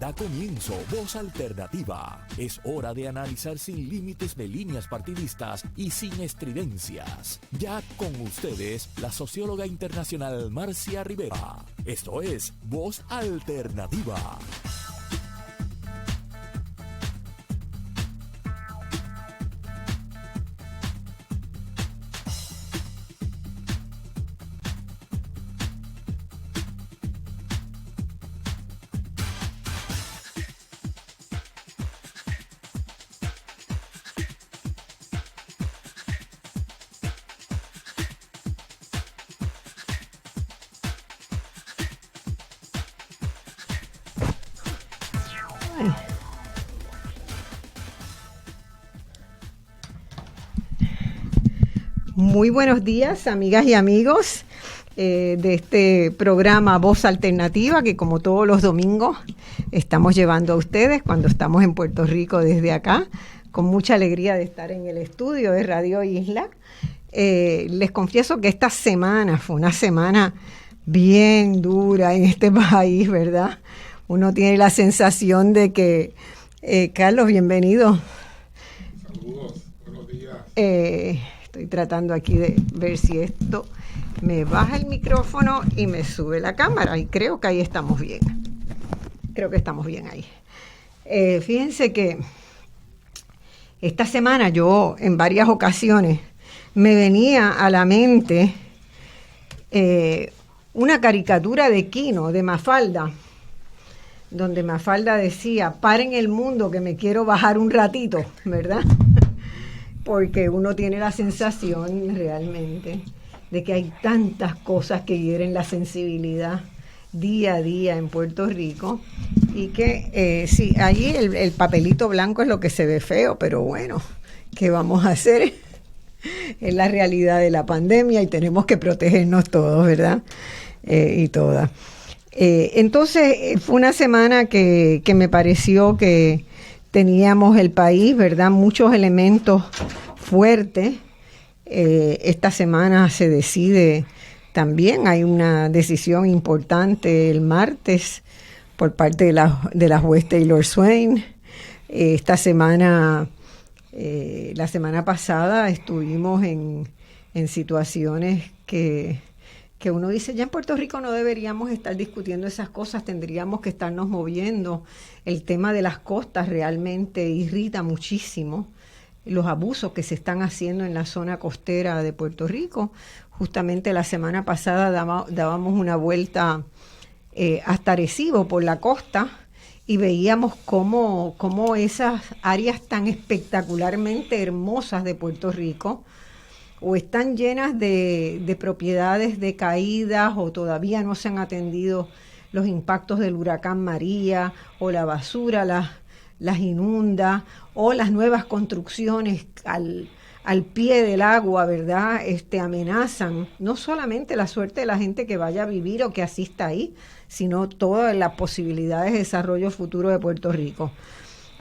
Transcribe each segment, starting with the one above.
Da comienzo Voz Alternativa. Es hora de analizar sin límites de líneas partidistas y sin estridencias. Ya con ustedes, la socióloga internacional Marcia Rivera. Esto es Voz Alternativa. Muy buenos días, amigas y amigos de este programa Voz Alternativa, que como todos los domingos estamos llevando a ustedes cuando estamos en Puerto Rico desde acá, con mucha alegría de estar en el estudio de Radio Isla. Les confieso que esta semana fue una semana bien dura en este país, ¿verdad? Uno tiene la sensación de que... Carlos, bienvenido. Saludos, buenos días. Estoy tratando aquí de ver si esto me baja el micrófono y me sube la cámara, y creo que ahí estamos bien. Creo que estamos bien ahí. Fíjense que esta semana yo en varias ocasiones me venía a la mente una caricatura de Quino, de Mafalda, donde Mafalda decía: paren el mundo que me quiero bajar un ratito, ¿verdad? Porque uno tiene la sensación realmente de que hay tantas cosas que hieren la sensibilidad día a día en Puerto Rico, y que sí, allí el papelito blanco es lo que se ve feo, pero bueno, ¿qué vamos a hacer? Es la realidad de la pandemia y tenemos que protegernos todos, ¿verdad? Y todas. Entonces fue una semana que me pareció que teníamos el país, ¿verdad? Muchos elementos fuertes. Esta semana se decide también, hay una decisión importante el martes por parte de la juez Taylor Swain. Esta semana, la semana pasada estuvimos en situaciones que uno dice, ya en Puerto Rico no deberíamos estar discutiendo esas cosas, tendríamos que estarnos moviendo. El tema de las costas realmente irrita muchísimo, los abusos que se están haciendo en la zona costera de Puerto Rico. Justamente la semana pasada dábamos una vuelta hasta Arecibo por la costa y veíamos cómo esas áreas tan espectacularmente hermosas de Puerto Rico o están llenas de propiedades decaídas, o todavía no se han atendido los impactos del huracán María, o la basura las inunda, o las nuevas construcciones al pie del agua, ¿verdad? Amenazan no solamente la suerte de la gente que vaya a vivir o que asista ahí, sino todas las posibilidades de desarrollo futuro de Puerto Rico.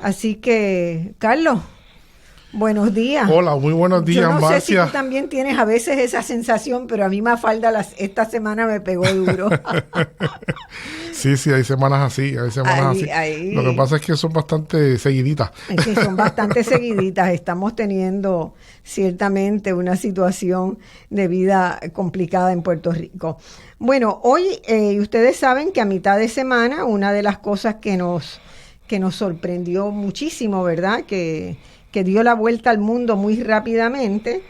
Así que, Carlos, buenos días. Hola, muy buenos días, Marcia. Yo no sé si Marcia. tú también tienes a veces esa sensación, pero a mí Mafalda esta semana me pegó duro. Sí, hay semanas así, Ahí. Lo que pasa es que son bastante seguiditas. Es que son bastante seguiditas. Estamos teniendo ciertamente una situación de vida complicada en Puerto Rico. Bueno, hoy ustedes saben que a mitad de semana una de las cosas que nos sorprendió muchísimo, ¿verdad?, que dio la vuelta al mundo muy rápidamente,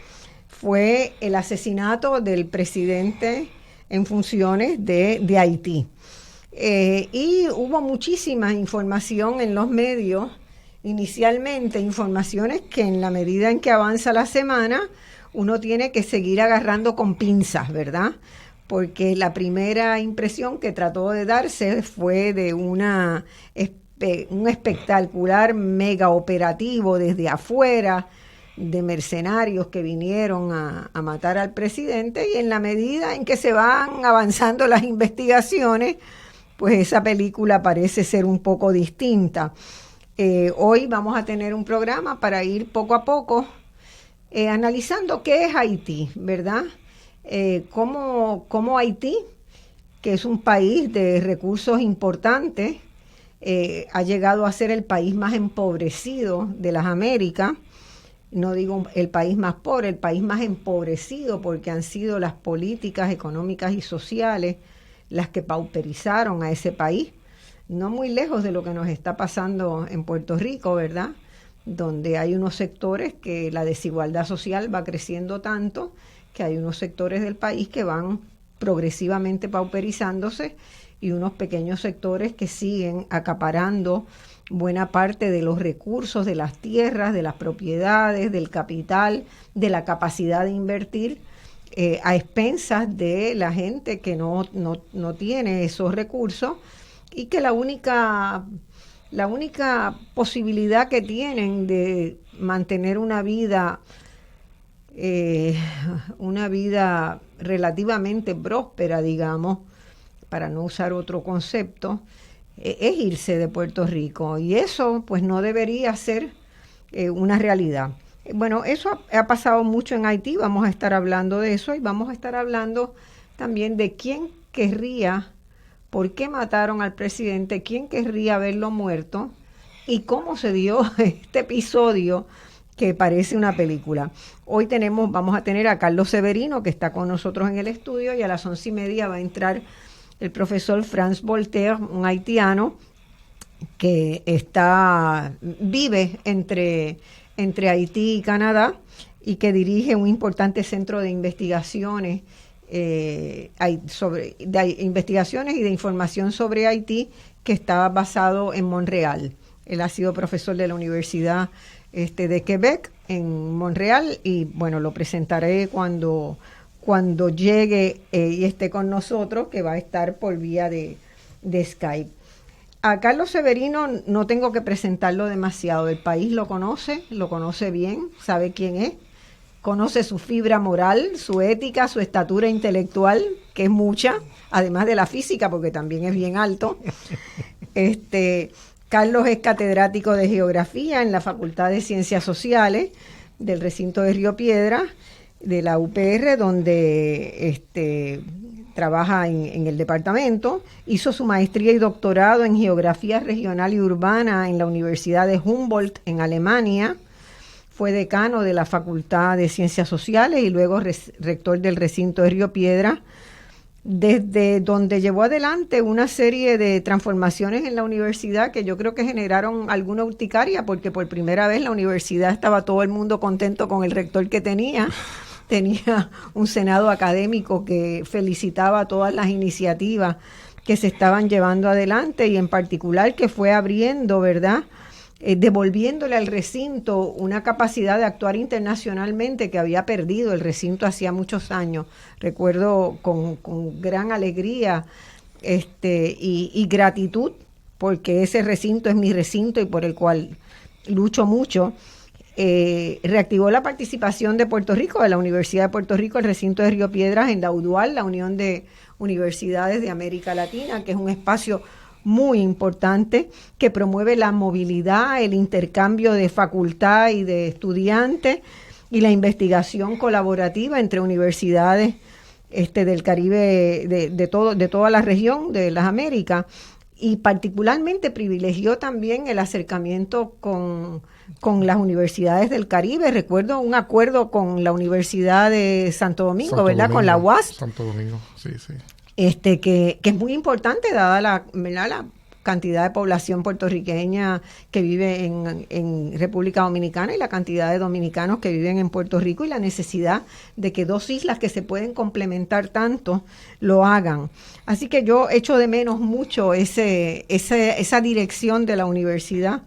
fue el asesinato del presidente en funciones de Haití. Y hubo muchísima información en los medios, inicialmente informaciones que en la medida en que avanza la semana, uno tiene que seguir agarrando con pinzas, ¿verdad? Porque la primera impresión que trató de darse fue de un espectacular mega operativo desde afuera, de mercenarios que vinieron a matar al presidente, y en la medida en que se van avanzando las investigaciones, pues esa película parece ser un poco distinta. Hoy vamos a tener un programa para ir poco a poco analizando qué es Haití, ¿verdad? Cómo Haití, que es un país de recursos importantes, ha llegado a ser el país más empobrecido de las Américas. No digo el país más pobre, el país más empobrecido, porque han sido las políticas económicas y sociales las que pauperizaron a ese país. No muy lejos de lo que nos está pasando en Puerto Rico, ¿verdad? Donde hay unos sectores que la desigualdad social va creciendo tanto que hay unos sectores del país que van progresivamente pauperizándose y unos pequeños sectores que siguen acaparando buena parte de los recursos, de las tierras, de las propiedades, del capital, de la capacidad de invertir, a expensas de la gente que no tiene esos recursos y que la única posibilidad que tienen de mantener una vida relativamente próspera, digamos, para no usar otro concepto, es irse de Puerto Rico, y eso pues no debería ser una realidad. Bueno, eso ha pasado mucho en Haití, vamos a estar hablando de eso, y vamos a estar hablando también de quién querría, por qué mataron al presidente, quién querría verlo muerto y cómo se dio este episodio que parece una película. Hoy vamos a tener a Carlos Severino, que está con nosotros en el estudio, y a las 11:30 va a entrar el profesor Franz Voltaire, un haitiano que vive entre Haití y Canadá y que dirige un importante centro de investigaciones investigaciones y de información sobre Haití, que está basado en Montreal. Él ha sido profesor de la Universidad de Quebec en Montreal, y bueno, lo presentaré cuando llegue y esté con nosotros, que va a estar por vía de Skype. A Carlos Severino no tengo que presentarlo demasiado. El país lo conoce bien, sabe quién es, conoce su fibra moral, su ética, su estatura intelectual, que es mucha, además de la física, porque también es bien alto. Carlos es catedrático de Geografía en la Facultad de Ciencias Sociales del recinto de Río Piedras, de la UPR, donde trabaja en el departamento. Hizo su maestría y doctorado en Geografía Regional y Urbana en la Universidad de Humboldt en Alemania. Fue decano de la Facultad de Ciencias Sociales y luego rector del recinto de Río Piedras, desde donde llevó adelante una serie de transformaciones en la universidad que yo creo que generaron alguna urticaria, porque por primera vez la universidad estaba todo el mundo contento con el rector que tenía. Tenía un senado académico que felicitaba todas las iniciativas que se estaban llevando adelante, y en particular que fue abriendo, ¿verdad?, devolviéndole al recinto una capacidad de actuar internacionalmente que había perdido el recinto hacía muchos años. Recuerdo con gran alegría y gratitud, porque ese recinto es mi recinto y por el cual lucho mucho. Reactivó la participación de Puerto Rico, de la Universidad de Puerto Rico, el recinto de Río Piedras, en la UDUAL, la Unión de Universidades de América Latina, que es un espacio muy importante que promueve la movilidad, el intercambio de facultad y de estudiantes y la investigación colaborativa entre universidades del Caribe, de toda la región de las Américas, y particularmente privilegió también el acercamiento con las universidades del Caribe. Recuerdo un acuerdo con la Universidad de Santo Domingo, ¿verdad? Con la UAS. Santo Domingo, sí. Que es muy importante, dada la cantidad de población puertorriqueña que vive en República Dominicana y la cantidad de dominicanos que viven en Puerto Rico, y la necesidad de que dos islas que se pueden complementar tanto lo hagan. Así que yo echo de menos mucho esa dirección de la universidad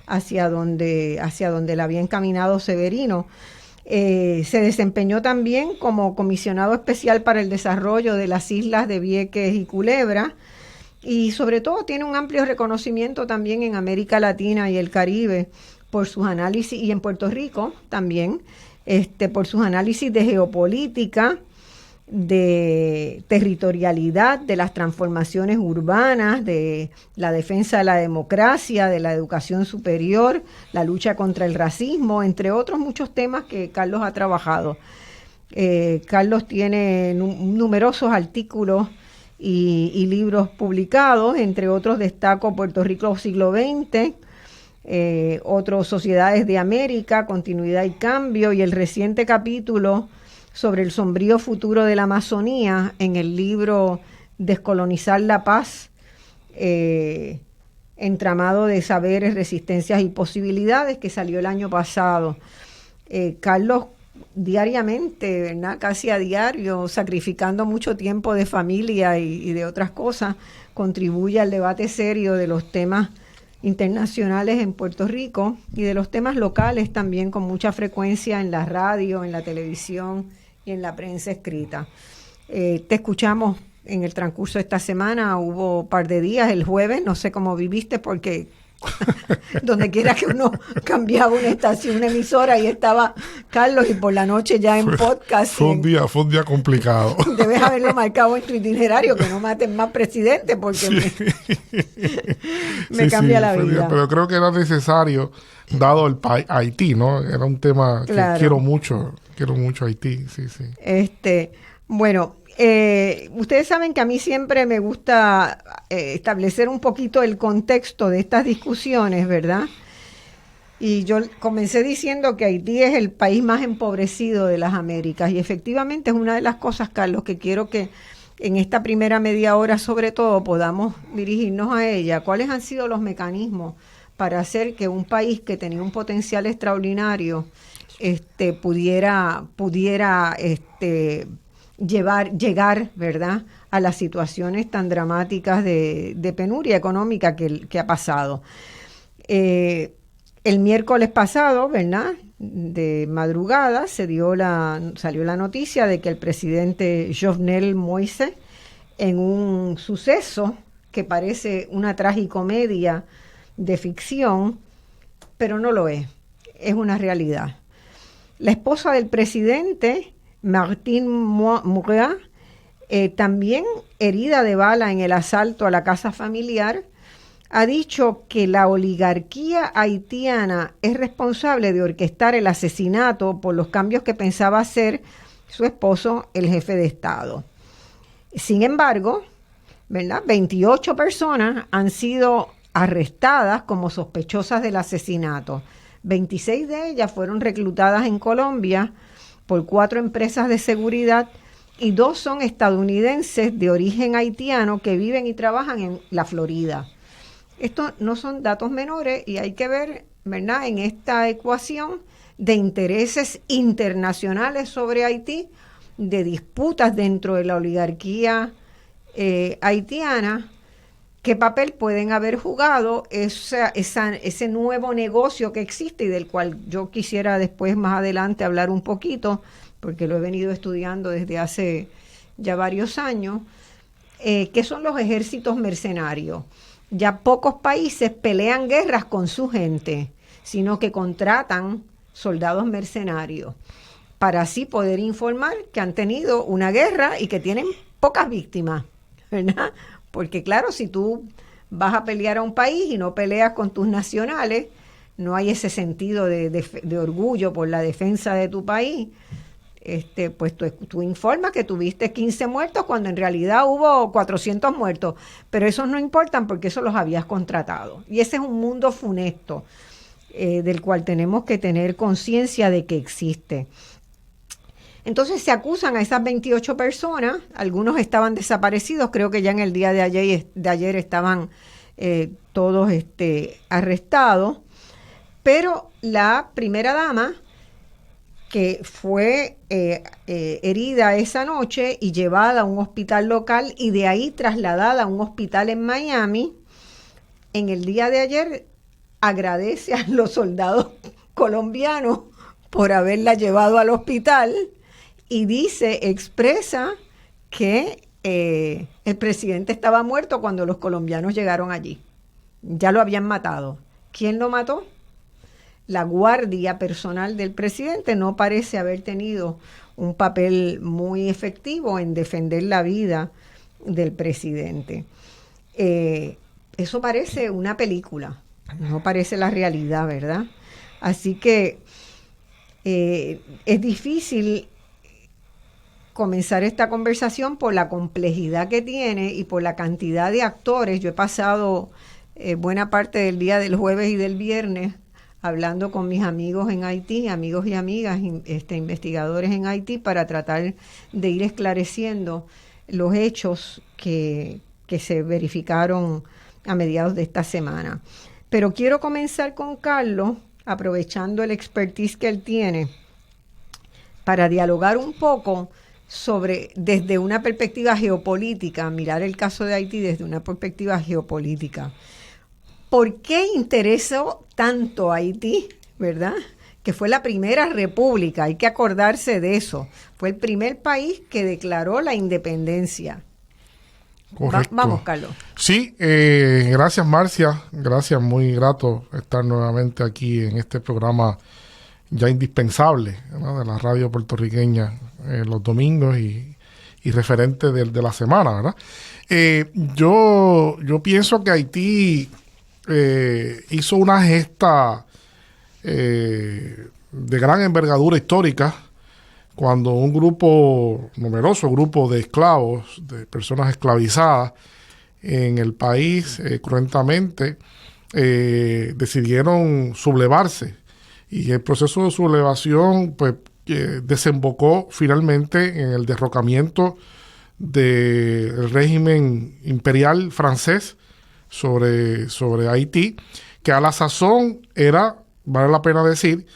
hacia donde la había encaminado Severino. Se desempeñó también como comisionado especial para el desarrollo de las islas de Vieques y Culebra, y sobre todo tiene un amplio reconocimiento también en América Latina y el Caribe por sus análisis, y en Puerto Rico también, por sus análisis de geopolítica, de territorialidad, de las transformaciones urbanas, de la defensa de la democracia, de la educación superior, la lucha contra el racismo, entre otros muchos temas que Carlos ha trabajado. Carlos tiene numerosos artículos y libros publicados. Entre otros destaco Puerto Rico siglo XX, otros Sociedades de América, Continuidad y Cambio, y el reciente capítulo sobre el sombrío futuro de la Amazonía en el libro Descolonizar la Paz, entramado de saberes, resistencias y posibilidades, que salió el año pasado. Carlos, diariamente, ¿verdad? Casi a diario, sacrificando mucho tiempo de familia y de otras cosas, contribuye al debate serio de los temas internacionales en Puerto Rico y de los temas locales también, con mucha frecuencia en la radio, en la televisión y en la prensa escrita. Te escuchamos en el transcurso de esta semana, hubo un par de días, el jueves, no sé cómo viviste, porque donde quiera que uno cambiaba una estación, una emisora, y estaba Carlos, y por la noche ya en podcast. Fue un día complicado. Debes haberlo marcado en tu itinerario, que no maten más presidente, porque me cambia la vida. Pero creo que era necesario, dado el Haití, ¿no? Era un tema que quiero mucho Haití, sí. Bueno, ustedes saben que a mí siempre me gusta establecer un poquito el contexto de estas discusiones, ¿verdad? Y yo comencé diciendo que Haití es el país más empobrecido de las Américas, y efectivamente es una de las cosas, Carlos, que quiero que en esta primera media hora sobre todo podamos dirigirnos a ella. ¿Cuáles han sido los mecanismos para hacer que un país que tenía un potencial extraordinario pudiera llegar, ¿verdad?, a las situaciones tan dramáticas de penuria económica que ha pasado? El miércoles pasado, ¿verdad?, de madrugada salió la noticia de que el presidente Jovenel Moïse, en un suceso que parece una tragicomedia de ficción, pero no lo es una realidad. La esposa del presidente, Martine Moura, también herida de bala en el asalto a la casa familiar, ha dicho que la oligarquía haitiana es responsable de orquestar el asesinato por los cambios que pensaba hacer su esposo, el jefe de Estado. Sin embargo, ¿verdad?, 28 personas han sido arrestadas como sospechosas del asesinato. 26 de ellas fueron reclutadas en Colombia por 4 empresas de seguridad, y 2 son estadounidenses de origen haitiano que viven y trabajan en la Florida. Estos no son datos menores, y hay que ver, ¿verdad?, en esta ecuación de intereses internacionales sobre Haití, de disputas dentro de la oligarquía haitiana, qué papel pueden haber jugado ese nuevo negocio que existe, y del cual yo quisiera después, más adelante, hablar un poquito, porque lo he venido estudiando desde hace ya varios años, que son los ejércitos mercenarios. Ya pocos países pelean guerras con su gente, sino que contratan soldados mercenarios para así poder informar que han tenido una guerra y que tienen pocas víctimas, ¿verdad? Porque claro, si tú vas a pelear a un país y no peleas con tus nacionales, no hay ese sentido de orgullo por la defensa de tu país. Pues tú informas que tuviste 15 muertos cuando en realidad hubo 400 muertos, pero esos no importan porque eso los habías contratado. Y ese es un mundo funesto del cual tenemos que tener conciencia de que existe. Entonces se acusan a esas 28 personas, algunos estaban desaparecidos, creo que ya en el día de ayer estaban todos arrestados, pero la primera dama, que fue herida esa noche y llevada a un hospital local y de ahí trasladada a un hospital en Miami, en el día de ayer agradece a los soldados colombianos por haberla llevado al hospital y expresa que el presidente estaba muerto cuando los colombianos llegaron allí. Ya lo habían matado. ¿Quién lo mató? La guardia personal del presidente no parece haber tenido un papel muy efectivo en defender la vida del presidente. Eso parece una película, no parece la realidad, ¿verdad? Así que es difícil comenzar esta conversación por la complejidad que tiene y por la cantidad de actores. Yo he pasado buena parte del día del jueves y del viernes hablando con mis amigos en Haití, amigos y amigas, investigadores en Haití, para tratar de ir esclareciendo los hechos que se verificaron a mediados de esta semana. Pero quiero comenzar con Carlos, aprovechando el expertise que él tiene, para dialogar un poco sobre, desde una perspectiva geopolítica, mirar el caso de Haití desde una perspectiva geopolítica. ¿Por qué interesó tanto Haití, verdad? Que fue la primera república, hay que acordarse de eso. Fue el primer país que declaró la independencia. Correcto. Vamos, Carlos. Sí, gracias, Marcia. Gracias, muy grato estar nuevamente aquí en este programa ya indispensable, ¿no?, de la radio puertorriqueña los domingos y referente de la semana, ¿verdad? Yo pienso que Haití hizo una gesta de gran envergadura histórica cuando un numeroso grupo de esclavos, de personas esclavizadas en el país, cruentamente decidieron sublevarse. Y el proceso de sublevación pues desembocó finalmente en el derrocamiento del régimen imperial francés sobre Haití, que a la sazón era, vale la pena decir,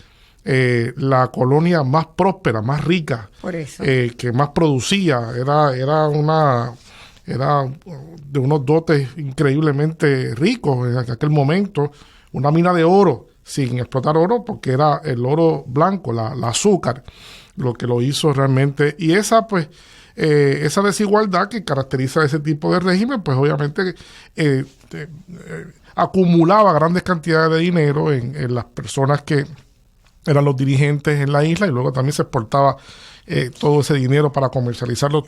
la colonia más próspera, más rica, por eso, que más producía, era de unos dotes increíblemente ricos en aquel momento, una mina de oro, sin explotar oro, porque era el oro blanco, la azúcar, lo que lo hizo realmente. Y esa desigualdad que caracteriza a ese tipo de régimen, pues obviamente acumulaba grandes cantidades de dinero en las personas que eran los dirigentes en la isla, y luego también se exportaba todo ese dinero para comercializarlo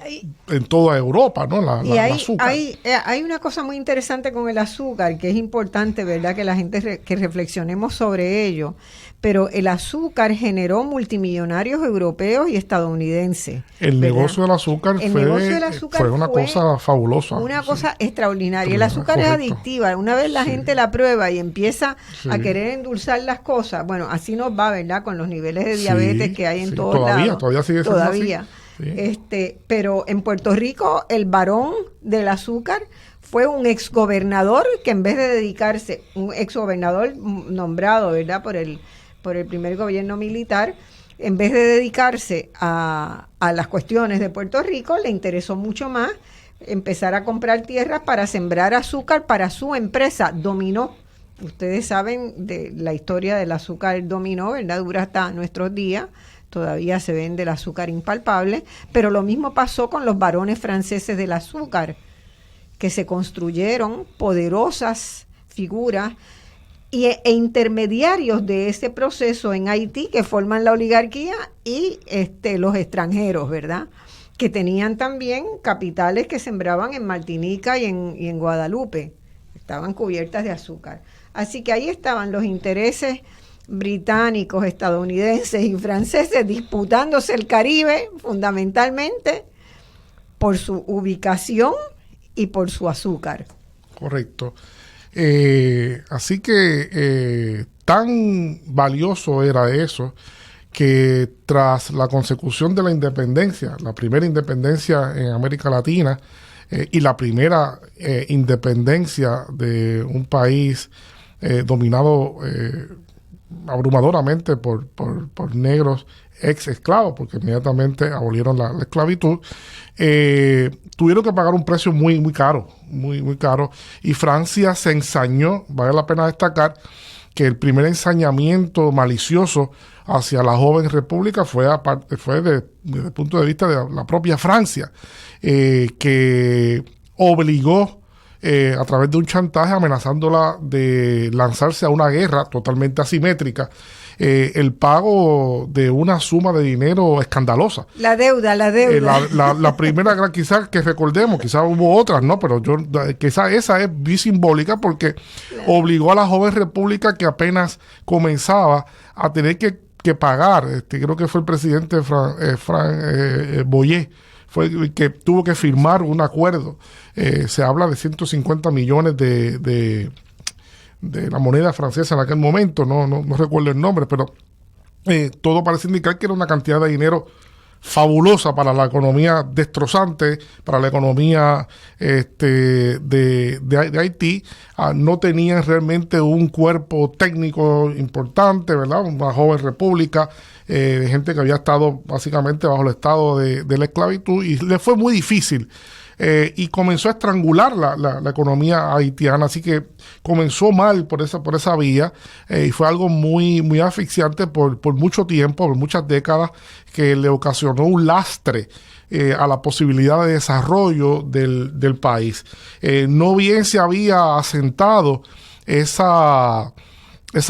en toda Europa, ¿no? El azúcar. Hay una cosa muy interesante con el azúcar, que es importante, ¿verdad?, que la gente que reflexionemos sobre ello. Pero el azúcar generó multimillonarios europeos y estadounidenses. El negocio del azúcar fue una cosa fabulosa. Una cosa extraordinaria. El azúcar es adictiva. Una vez la gente la prueba y empieza a querer endulzar las cosas, bueno, así nos va, ¿verdad?, con los niveles de diabetes que hay en todos lados. Todavía sigue siendo así. Sí. Pero en Puerto Rico, el barón del azúcar fue un exgobernador que, en vez de dedicarse, un exgobernador nombrado, ¿verdad?, por el primer gobierno militar, en vez de dedicarse a las cuestiones de Puerto Rico, le interesó mucho más empezar a comprar tierras para sembrar azúcar para su empresa, Dominó. Ustedes saben de la historia del azúcar Dominó, ¿verdad?, dura hasta nuestros días. Todavía se vende el azúcar impalpable, pero lo mismo pasó con los barones franceses del azúcar, que se construyeron poderosas figuras e intermediarios de ese proceso en Haití, que forman la oligarquía, y los extranjeros, ¿verdad?, que tenían también capitales que sembraban en Martinica y en Guadalupe, estaban cubiertas de azúcar. Así que ahí estaban los intereses británicos, estadounidenses y franceses disputándose el Caribe, fundamentalmente por su ubicación y por su azúcar. Correcto. Así que tan valioso era eso, que tras la consecución de la independencia, la primera independencia en América Latina y la primera independencia de un país dominado abrumadoramente por negros ex esclavos, porque inmediatamente abolieron la esclavitud, tuvieron que pagar un precio muy caro, muy caro, y Francia se ensañó. Vale la pena destacar que el primer ensañamiento malicioso hacia la joven república fue desde el punto de vista de la propia Francia, que obligó a través de un chantaje, amenazándola de lanzarse a una guerra totalmente asimétrica, el pago de una suma de dinero escandalosa. La deuda. La primera gran, quizás que recordemos, quizás hubo otras, ¿no? Pero quizás esa es bisimbólica, porque obligó a la joven república, que apenas comenzaba, a tener que que pagar. Creo que fue el presidente Boyer, fue el que tuvo que firmar un acuerdo. Se habla de 150 millones de la moneda francesa en aquel momento, no recuerdo el nombre, pero todo parece indicar que era una cantidad de dinero fabulosa para la economía, destrozante para la economía de Haití. No tenían realmente un cuerpo técnico importante, ¿verdad? Una joven república, de gente que había estado básicamente bajo el estado de la esclavitud, y le fue muy difícil. Y comenzó a estrangular la economía haitiana, así que comenzó mal por esa vía, y fue algo muy, muy asfixiante por mucho tiempo, por muchas décadas, que le ocasionó un lastre a la posibilidad de desarrollo del país. No bien se había asentado esa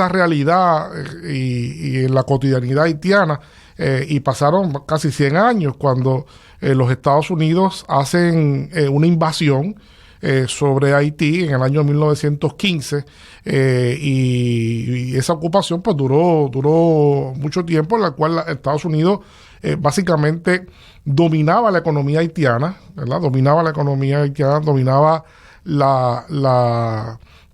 realidad y en la cotidianidad haitiana, y pasaron casi 100 años cuando los Estados Unidos hacen una invasión sobre Haití en el año 1915, y esa ocupación pues duró mucho tiempo, en la cual Estados Unidos básicamente dominaba la economía haitiana, ¿verdad? Dominaba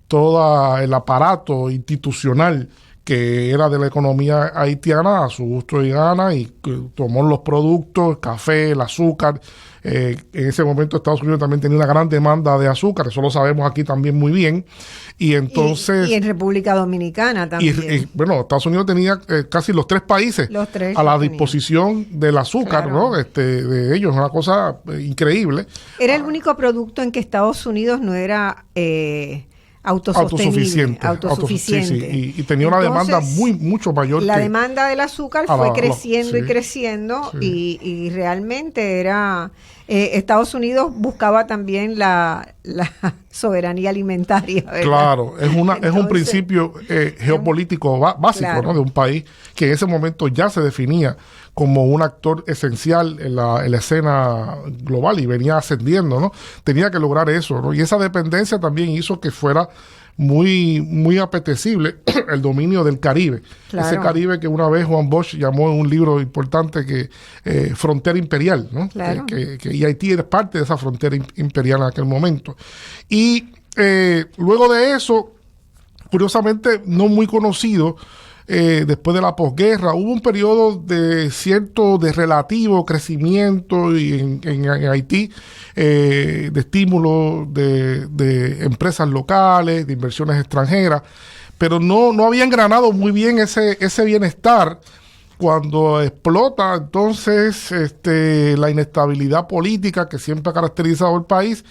todo el aparato institucional que era de la economía haitiana a su gusto y gana, y tomó los productos, el café, el azúcar. En ese momento Estados Unidos también tenía una gran demanda de azúcar, eso lo sabemos aquí también muy bien. Y entonces... Y en República Dominicana también. Bueno, Estados Unidos tenía casi los tres países a la disposición del azúcar, claro, ¿no? De ellos, una cosa increíble. Era el único producto en que Estados Unidos no era... autosuficiente. Sí. Y tenía una demanda mucho mayor. La demanda del azúcar fue creciendo y creciendo, y realmente era... Estados Unidos buscaba también la soberanía alimentaria, ¿verdad? Claro, es un principio geopolítico básico, claro, ¿no? De un país que en ese momento ya se definía como un actor esencial en la escena global y venía ascendiendo, ¿no? Tenía que lograr eso, ¿no? Y esa dependencia también hizo que fuera muy, muy apetecible el dominio del Caribe. Claro. Ese Caribe que una vez Juan Bosch llamó en un libro importante que frontera imperial, ¿no? Claro. Y Haití era parte de esa frontera imperial en aquel momento. Y luego de eso, curiosamente no muy conocido, después de la posguerra, hubo un periodo de relativo crecimiento en Haití, de estímulo de empresas locales, de inversiones extranjeras, pero no había engranado muy bien ese bienestar cuando explota entonces la inestabilidad política que siempre ha caracterizado el país.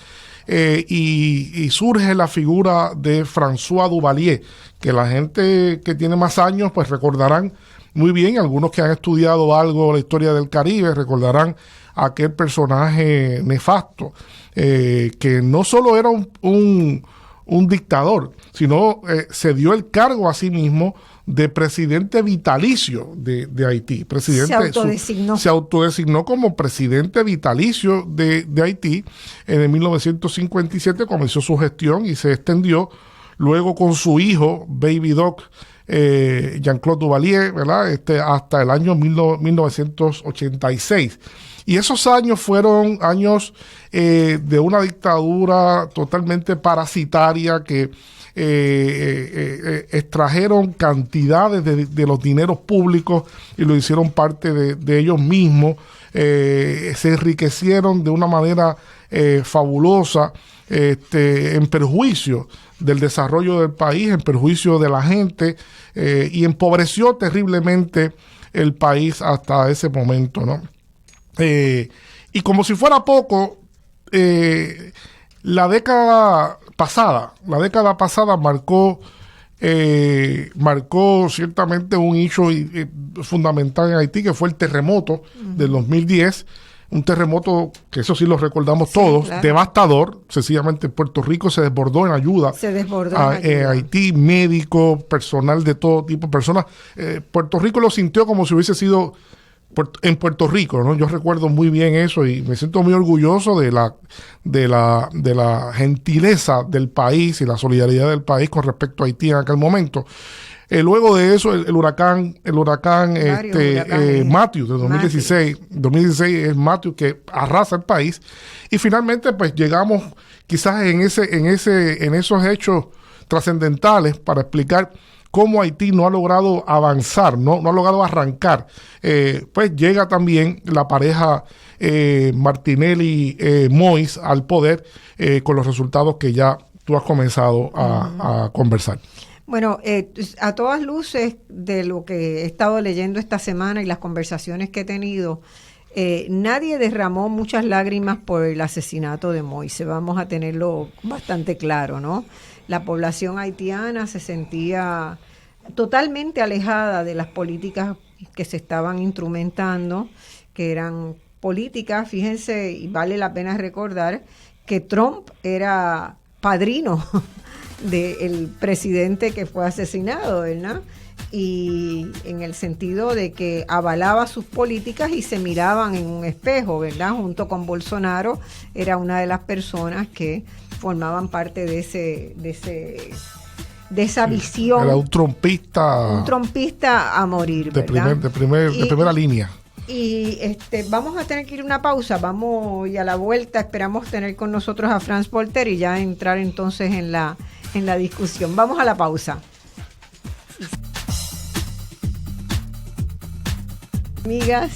Y surge la figura de François Duvalier, que la gente que tiene más años pues recordarán muy bien, algunos que han estudiado algo la historia del Caribe recordarán aquel personaje nefasto, que no solo era un dictador, sino se dio el cargo a sí mismo de presidente vitalicio de Haití. Se autodesignó como presidente vitalicio de Haití. En 1957 comenzó su gestión y se extendió luego con su hijo, Baby Doc, Jean-Claude Duvalier, ¿verdad? Hasta el año 1986. Y esos años fueron años de una dictadura totalmente parasitaria que extrajeron cantidades de los dineros públicos y lo hicieron parte de ellos mismos. Se enriquecieron de una manera fabulosa, en perjuicio del desarrollo del país, en perjuicio de la gente, y empobreció terriblemente el país hasta ese momento, ¿no? Y como si fuera poco, la década pasada marcó ciertamente un hecho fundamental en Haití, que fue el terremoto del 2010, un terremoto que eso sí lo recordamos todos, claro, devastador. Sencillamente Puerto Rico se desbordó en ayuda. Haití, médicos, personal de todo tipo, personas. Puerto Rico lo sintió como si hubiese sido en Puerto Rico, ¿no? Yo recuerdo muy bien eso y me siento muy orgulloso de la gentileza del país y la solidaridad del país con respecto a Haití en aquel momento. Luego de eso, el huracán Matthew de 2016. 2016 es Matthew que arrasa el país. Y finalmente, pues llegamos quizás en esos hechos trascendentales para explicar cómo Haití no ha logrado avanzar, no ha logrado arrancar. Pues llega también la pareja Martinelli-Moïse al poder con los resultados que ya tú has comenzado a conversar. Bueno, a todas luces de lo que he estado leyendo esta semana y las conversaciones que he tenido, nadie derramó muchas lágrimas por el asesinato de Moïse. Vamos a tenerlo bastante claro, ¿no? La población haitiana se sentía totalmente alejada de las políticas que se estaban instrumentando, que eran políticas, fíjense, y vale la pena recordar que Trump era padrino del presidente que fue asesinado, ¿verdad? Y en el sentido de que avalaba sus políticas y se miraban en un espejo, ¿verdad? Junto con Bolsonaro, era una de las personas que formaban parte de esa visión. Era un trompista a morir, ¿verdad? De primera línea. Y vamos a tener que ir a una pausa, y a la vuelta esperamos tener con nosotros a Franz Volter y ya entrar entonces en la discusión. Vamos a la pausa. Amigas,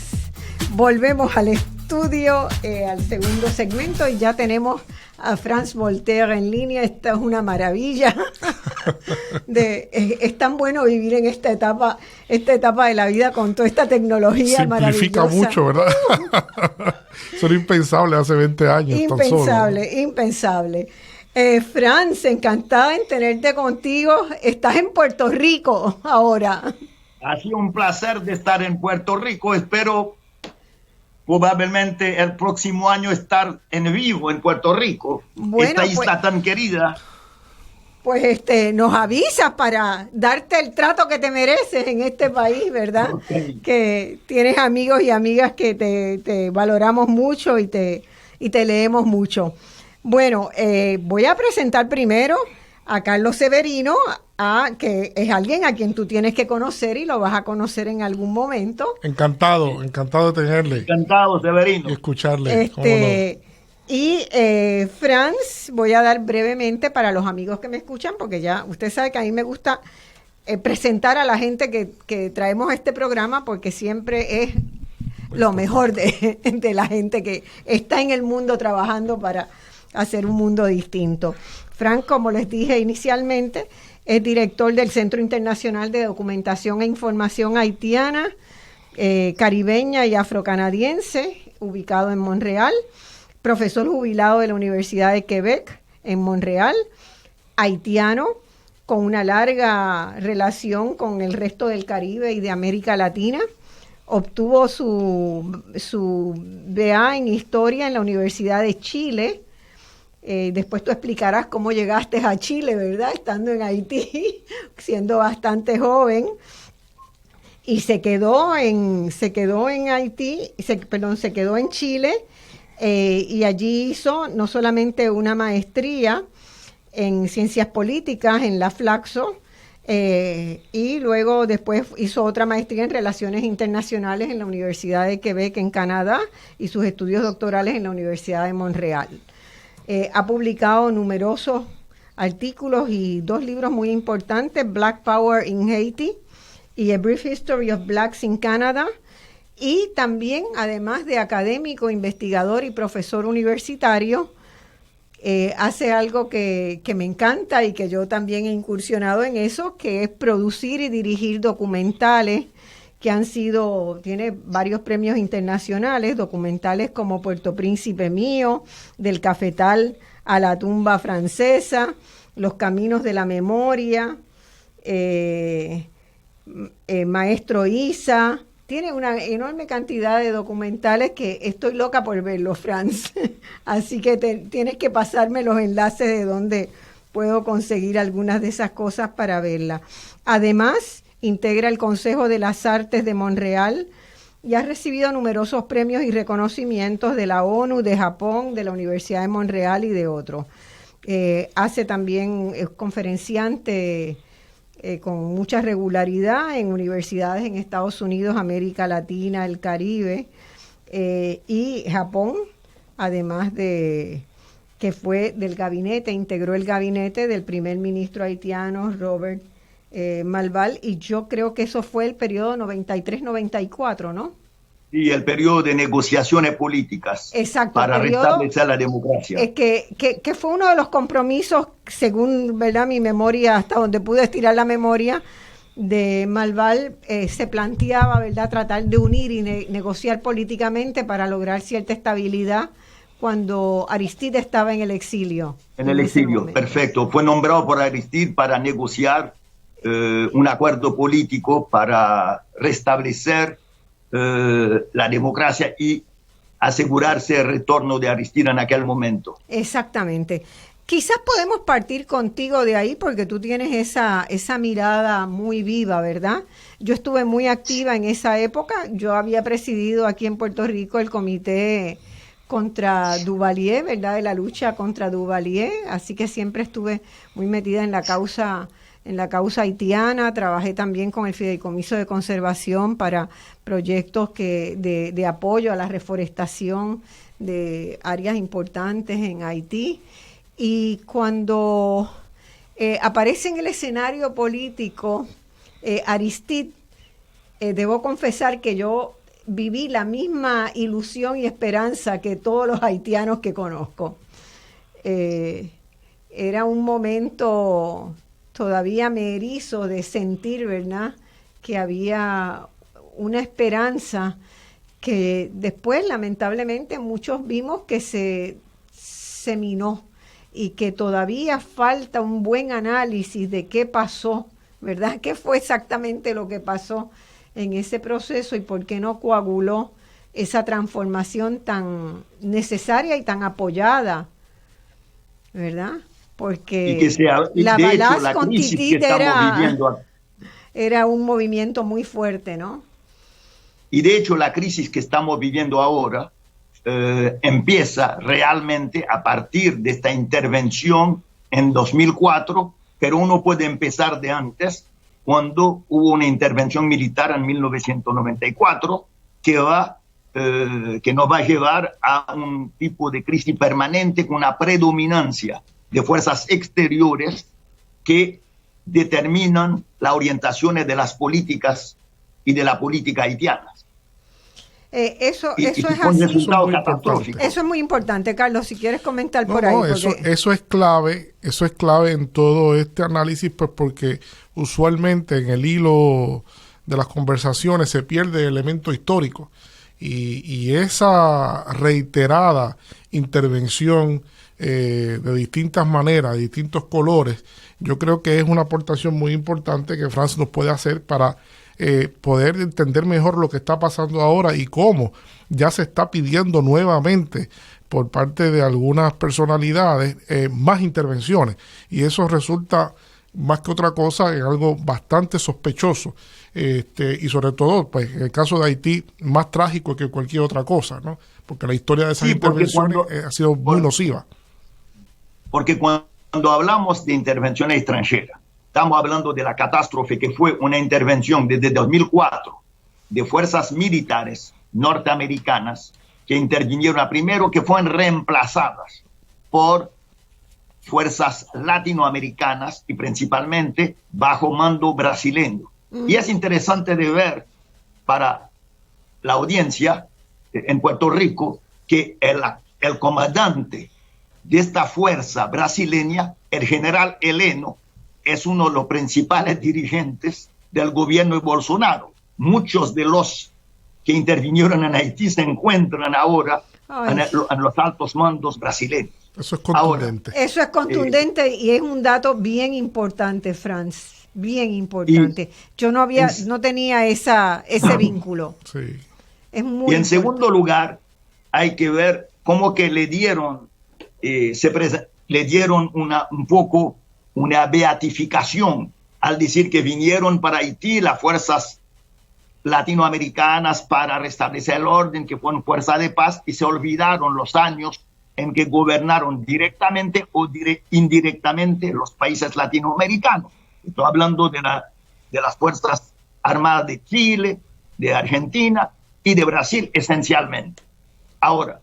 volvemos al estudio, al segundo segmento, y ya tenemos a Franz Volter en línea. Esta es una maravilla. Es tan bueno vivir en esta etapa de la vida con toda esta tecnología maravillosa. Simplifica mucho, ¿verdad? Eso era impensable hace 20 años. Impensable. Franz, encantada en tenerte contigo. Estás en Puerto Rico ahora. Ha sido un placer de estar en Puerto Rico. Espero probablemente el próximo año estar en vivo en Puerto Rico. Bueno, esta isla tan querida. Pues nos avisas para darte el trato que te mereces en este país, ¿verdad? Okay. Que tienes amigos y amigas que te valoramos mucho y te leemos mucho. Bueno, voy a presentar primero a Carlos Severino, que es alguien a quien tú tienes que conocer y lo vas a conocer en algún momento. Encantado de tenerle. Encantado, Severino. Y escucharle. Y Franz, voy a dar brevemente para los amigos que me escuchan, porque ya usted sabe que a mí me gusta presentar a la gente que traemos a este programa, porque siempre es lo mejor de la gente que está en el mundo trabajando para hacer un mundo distinto. Franz, como les dije inicialmente, es director del Centro Internacional de Documentación e Información Haitiana, caribeña y afrocanadiense, ubicado en Montreal, profesor jubilado de la Universidad de Quebec en Montreal, haitiano, con una larga relación con el resto del Caribe y de América Latina. Obtuvo su BA en Historia en la Universidad de Chile. Después tú explicarás cómo llegaste a Chile, ¿verdad? Estando en Haití, siendo bastante joven. Y se quedó en Chile, y allí hizo no solamente una maestría en ciencias políticas en la Flaxo, y luego después hizo otra maestría en relaciones internacionales en la Universidad de Quebec en Canadá y sus estudios doctorales en la Universidad de Montreal. Ha publicado numerosos artículos y 2 libros muy importantes, Black Power in Haiti y A Brief History of Blacks in Canada, y también, además de académico, investigador y profesor universitario, hace algo que me encanta y que yo también he incursionado en eso, que es producir y dirigir documentales que tiene varios premios internacionales, documentales como Puerto Príncipe Mío, Del Cafetal a la Tumba Francesa, Los Caminos de la Memoria, Maestro Isa. Tiene una enorme cantidad de documentales que estoy loca por verlos, Franz. Así que tienes que pasarme los enlaces de donde puedo conseguir algunas de esas cosas para verlas. Además, integra el Consejo de las Artes de Montreal y ha recibido numerosos premios y reconocimientos de la ONU, de Japón, de la Universidad de Montreal y de otros. Hace también, es conferenciante con mucha regularidad en universidades en Estados Unidos, América Latina, el Caribe y Japón, además de que fue del gabinete, integró el gabinete del primer ministro haitiano Robert Malval, y yo creo que eso fue el periodo 93-94, ¿no? Y el periodo de negociaciones políticas. Exacto, para restablecer la democracia. Que fue uno de los compromisos, según, ¿verdad?, mi memoria, hasta donde pude estirar la memoria, de Malval, se planteaba, ¿verdad?, tratar de unir y negociar políticamente para lograr cierta estabilidad cuando Aristide estaba en el exilio. En el exilio, perfecto. Fue nombrado por Aristide para negociar un acuerdo político para restablecer la democracia y asegurarse el retorno de Aristide en aquel momento. Exactamente. Quizás podemos partir contigo de ahí porque tú tienes esa mirada muy viva, ¿verdad? Yo estuve muy activa en esa época. Yo había presidido aquí en Puerto Rico el comité contra Duvalier, ¿verdad?, de la lucha contra Duvalier, así que siempre estuve muy metida en la causa haitiana. Trabajé también con el Fideicomiso de Conservación para proyectos de apoyo a la reforestación de áreas importantes en Haití. Y cuando aparece en el escenario político Aristide, debo confesar que yo viví la misma ilusión y esperanza que todos los haitianos que conozco. Era un momento, todavía me erizo de sentir, ¿verdad?, que había una esperanza que después, lamentablemente, muchos vimos que se minó y que todavía falta un buen análisis de qué pasó, ¿verdad? ¿Qué fue exactamente lo que pasó en ese proceso y por qué no coaguló esa transformación tan necesaria y tan apoyada, ¿verdad? Porque la Balaz con Titit era un movimiento muy fuerte, ¿no? Y de hecho la crisis que estamos viviendo ahora empieza realmente a partir de esta intervención en 2004, pero uno puede empezar de antes, cuando hubo una intervención militar en 1994 que nos va a llevar a un tipo de crisis permanente con una predominancia de fuerzas exteriores que determinan las orientaciones de las políticas y de la política haitiana. Eso es con así. resultados catastróficos. Eso es muy importante, Carlos, si quieres comentar por ahí. Eso es clave en todo este análisis, pues porque usualmente en el hilo de las conversaciones se pierde el elemento histórico y esa reiterada intervención de distintas maneras, de distintos colores, yo creo que es una aportación muy importante que Francia nos puede hacer para poder entender mejor lo que está pasando ahora y cómo ya se está pidiendo nuevamente por parte de algunas personalidades más intervenciones, y eso resulta más que otra cosa en algo bastante sospechoso, y sobre todo pues en el caso de Haití más trágico que cualquier otra cosa, ¿no? Porque la historia de esas intervenciones ha sido muy nociva. Porque cuando hablamos de intervenciones extranjeras, estamos hablando de la catástrofe que fue una intervención desde 2004 de fuerzas militares norteamericanas que intervinieron primero, que fueron reemplazadas por fuerzas latinoamericanas y principalmente bajo mando brasileño. Y es interesante de ver para la audiencia en Puerto Rico que el comandante de esta fuerza brasileña, el general Heleno, es uno de los principales dirigentes del gobierno de Bolsonaro. Muchos de los que intervinieron en Haití se encuentran ahora en los altos mandos brasileños. Eso es contundente. Eso es contundente y es un dato bien importante, Franz, bien importante. Yo no tenía ese vínculo. Sí. Es muy y en segundo lugar, hay que ver cómo que le dieron un poco una beatificación al decir que vinieron para Haití las fuerzas latinoamericanas para restablecer el orden, que fueron fuerzas de paz, y se olvidaron los años en que gobernaron directamente o indirectamente los países latinoamericanos. Estoy hablando de las Fuerzas Armadas de Chile, de Argentina y de Brasil esencialmente. Ahora,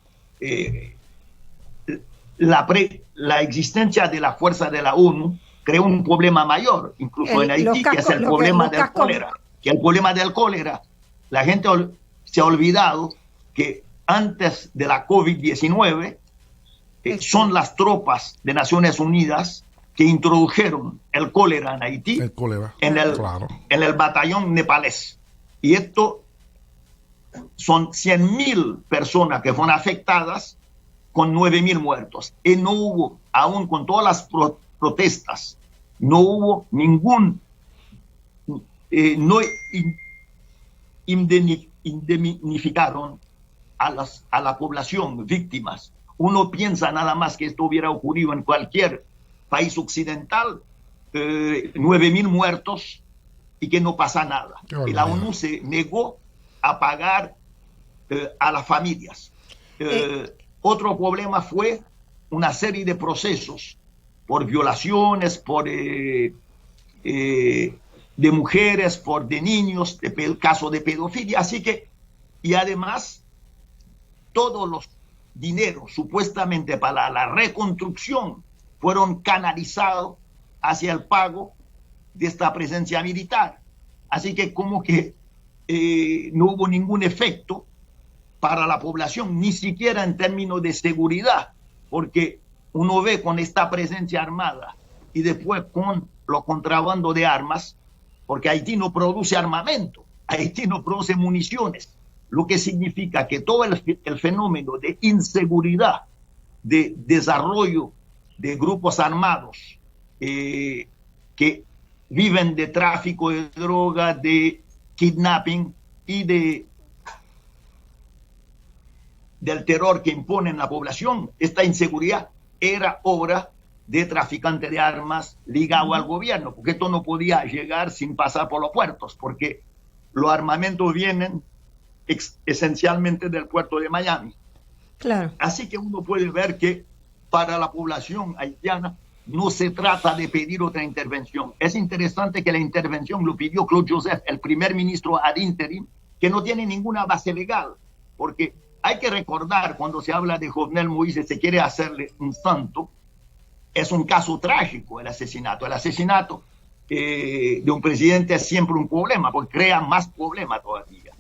la existencia de la fuerza de la ONU creó un problema mayor, incluso en Haití, que es el problema del cólera. Que el problema del cólera, la gente se ha olvidado que antes de la COVID-19 son las tropas de Naciones Unidas que introdujeron el cólera en Haití, en el batallón nepalés. Y esto son 100,000 personas que fueron afectadas con 9,000 muertos. Y no hubo, aún con todas las protestas, no hubo ningún, no indemnificaron a la población víctimas. Uno piensa nada más que esto hubiera ocurrido en cualquier país occidental, 9,000 muertos y que no pasa nada. Y la ONU se negó a pagar a las familias. Otro problema fue una serie de procesos por violaciones, por de mujeres, por de niños, el caso de pedofilia. Así que, y además, todos los dineros supuestamente para la reconstrucción fueron canalizados hacia el pago de esta presencia militar. Así que como que no hubo ningún efecto para la población, ni siquiera en términos de seguridad, porque uno ve con esta presencia armada y después con los contrabando de armas, porque Haití no produce armamento, Haití no produce municiones, lo que significa que todo el fenómeno de inseguridad, de desarrollo de grupos armados que viven de tráfico de drogas, de kidnapping y del terror que imponen la población, esta inseguridad era obra de traficantes de armas ligado al gobierno, porque esto no podía llegar sin pasar por los puertos, porque los armamentos vienen esencialmente del puerto de Miami. Claro. Así que uno puede ver que para la población haitiana no se trata de pedir otra intervención. Es interesante que la intervención lo pidió Claude Joseph, el primer ministro ad interim, que no tiene ninguna base legal, porque hay que recordar, cuando se habla de Jovenel Moïse, se quiere hacerle un santo, es un caso trágico el asesinato. El asesinato de un presidente es siempre un problema, porque crea más problemas todavía.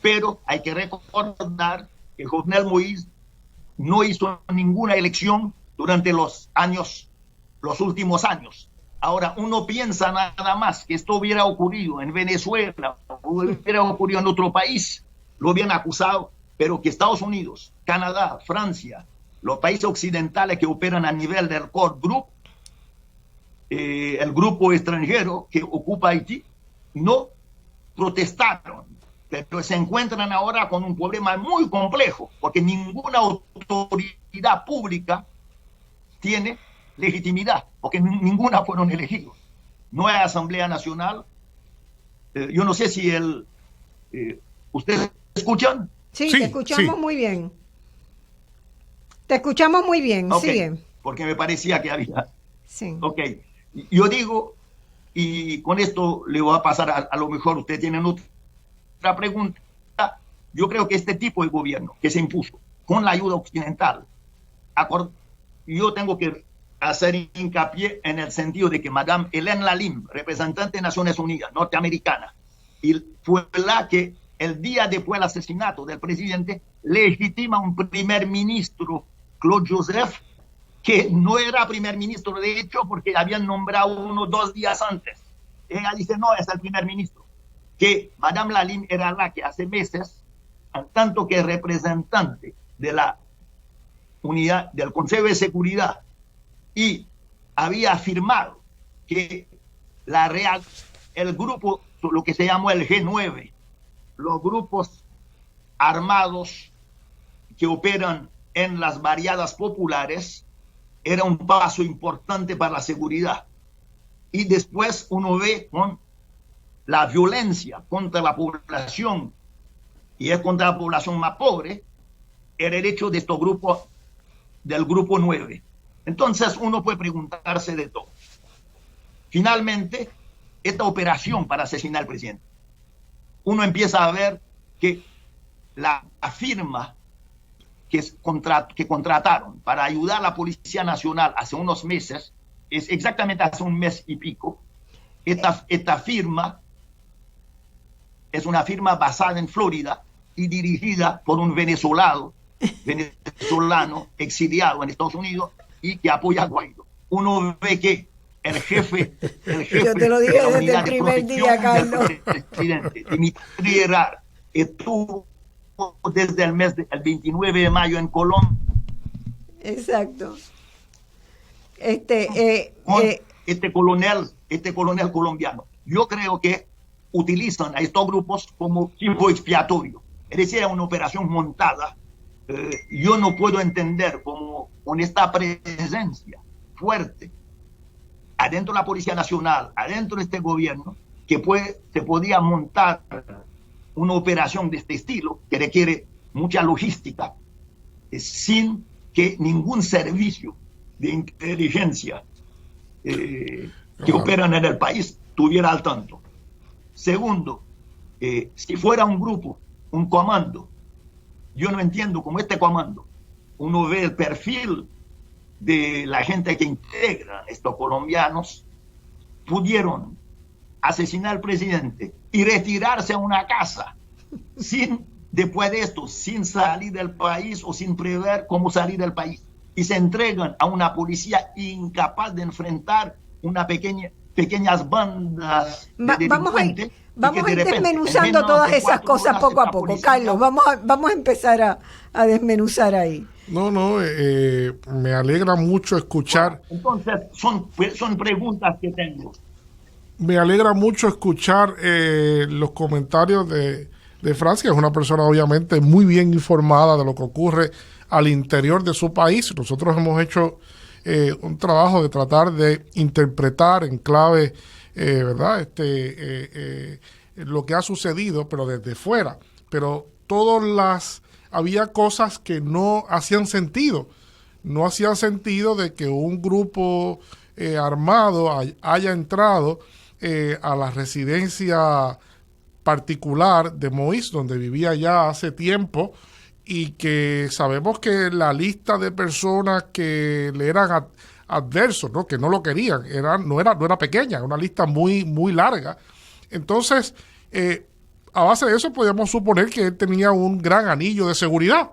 Pero hay que recordar que Jovenel Moïse no hizo ninguna elección durante los últimos años. Ahora, uno piensa nada más que esto hubiera ocurrido en Venezuela, o hubiera ocurrido en otro país, lo hubieran acusado, pero que Estados Unidos, Canadá, Francia, los países occidentales que operan a nivel del core group, el grupo extranjero que ocupa Haití, no protestaron, pero se encuentran ahora con un problema muy complejo, porque ninguna autoridad pública tiene legitimidad, porque ninguna fueron elegidos. No hay Asamblea Nacional. Yo no sé si ¿ustedes escuchan? Sí, te escuchamos muy bien. Te escuchamos muy bien, okay, sigue. Porque me parecía que había. Sí. Ok, yo digo, y con esto le voy a pasar a lo mejor ustedes tienen otra pregunta. Yo creo que este tipo de gobierno que se impuso con la ayuda occidental, yo tengo que hacer hincapié en el sentido de que Madame Hélène Lalim, representante de Naciones Unidas, norteamericana, y fue la que el día después del asesinato del presidente legitima un primer ministro, Claude Joseph, que no era primer ministro de hecho porque habían nombrado uno 2 días antes. Ella dice, no, es el primer ministro. Que Madame Lalim era la que hace meses, al tanto que representante de la unidad del Consejo de Seguridad, y había afirmado que el grupo, lo que se llamó el G9, los grupos armados que operan en las barriadas populares, era un paso importante para la seguridad. Y después uno ve con la violencia contra la población, y es contra la población más pobre, el hecho de estos grupos, del grupo 9. Entonces uno puede preguntarse de todo. Finalmente, esta operación para asesinar al presidente, uno empieza a ver que la firma que contrataron para ayudar a la Policía Nacional hace unos meses, es exactamente hace un mes y pico, esta firma es una firma basada en Florida y dirigida por un venezolano exiliado en Estados Unidos y que apoya a Guaidó. Uno ve que el jefe yo te lo dije desde el primer día, Carlos, del presidente Dimitri Herrera estuvo desde el 29 de mayo en Colombia. Exacto. Este coronel colombiano. Yo creo que utilizan a estos grupos como chivo expiatorio. Es decir, es una operación montada. Yo no puedo entender cómo con esta presencia fuerte adentro de la Policía Nacional, adentro de este gobierno, que se podía montar una operación de este estilo que requiere mucha logística, sin que ningún servicio de inteligencia que operan en el país tuviera al tanto. Segundo, si fuera un grupo, un comando, yo no entiendo cómo este comando, uno ve el perfil de la gente que integra estos colombianos, pudieron asesinar al presidente y retirarse a una casa después de esto, sin salir del país o sin prever cómo salir del país. Y se entregan a una policía incapaz de enfrentar pequeñas bandas de delincuentes. Vamos a ir desmenuzando todas esas cosas poco a poco, Carlos. Vamos a empezar a desmenuzar ahí. No, me alegra mucho escuchar. Entonces, son preguntas que tengo. Me alegra mucho escuchar los comentarios de Francia, que es una persona obviamente muy bien informada de lo que ocurre al interior de su país. Nosotros hemos hecho un trabajo de tratar de interpretar en clave, ¿verdad? Lo que ha sucedido, pero desde fuera. Pero había cosas que no hacían sentido. No hacía sentido de que un grupo armado haya entrado a la residencia particular de Moïse, donde vivía ya hace tiempo, y que sabemos que la lista de personas que le eran adversos, ¿no? Que no lo querían, no era pequeña, era una lista muy, muy larga. Entonces, a base de eso podíamos suponer que él tenía un gran anillo de seguridad,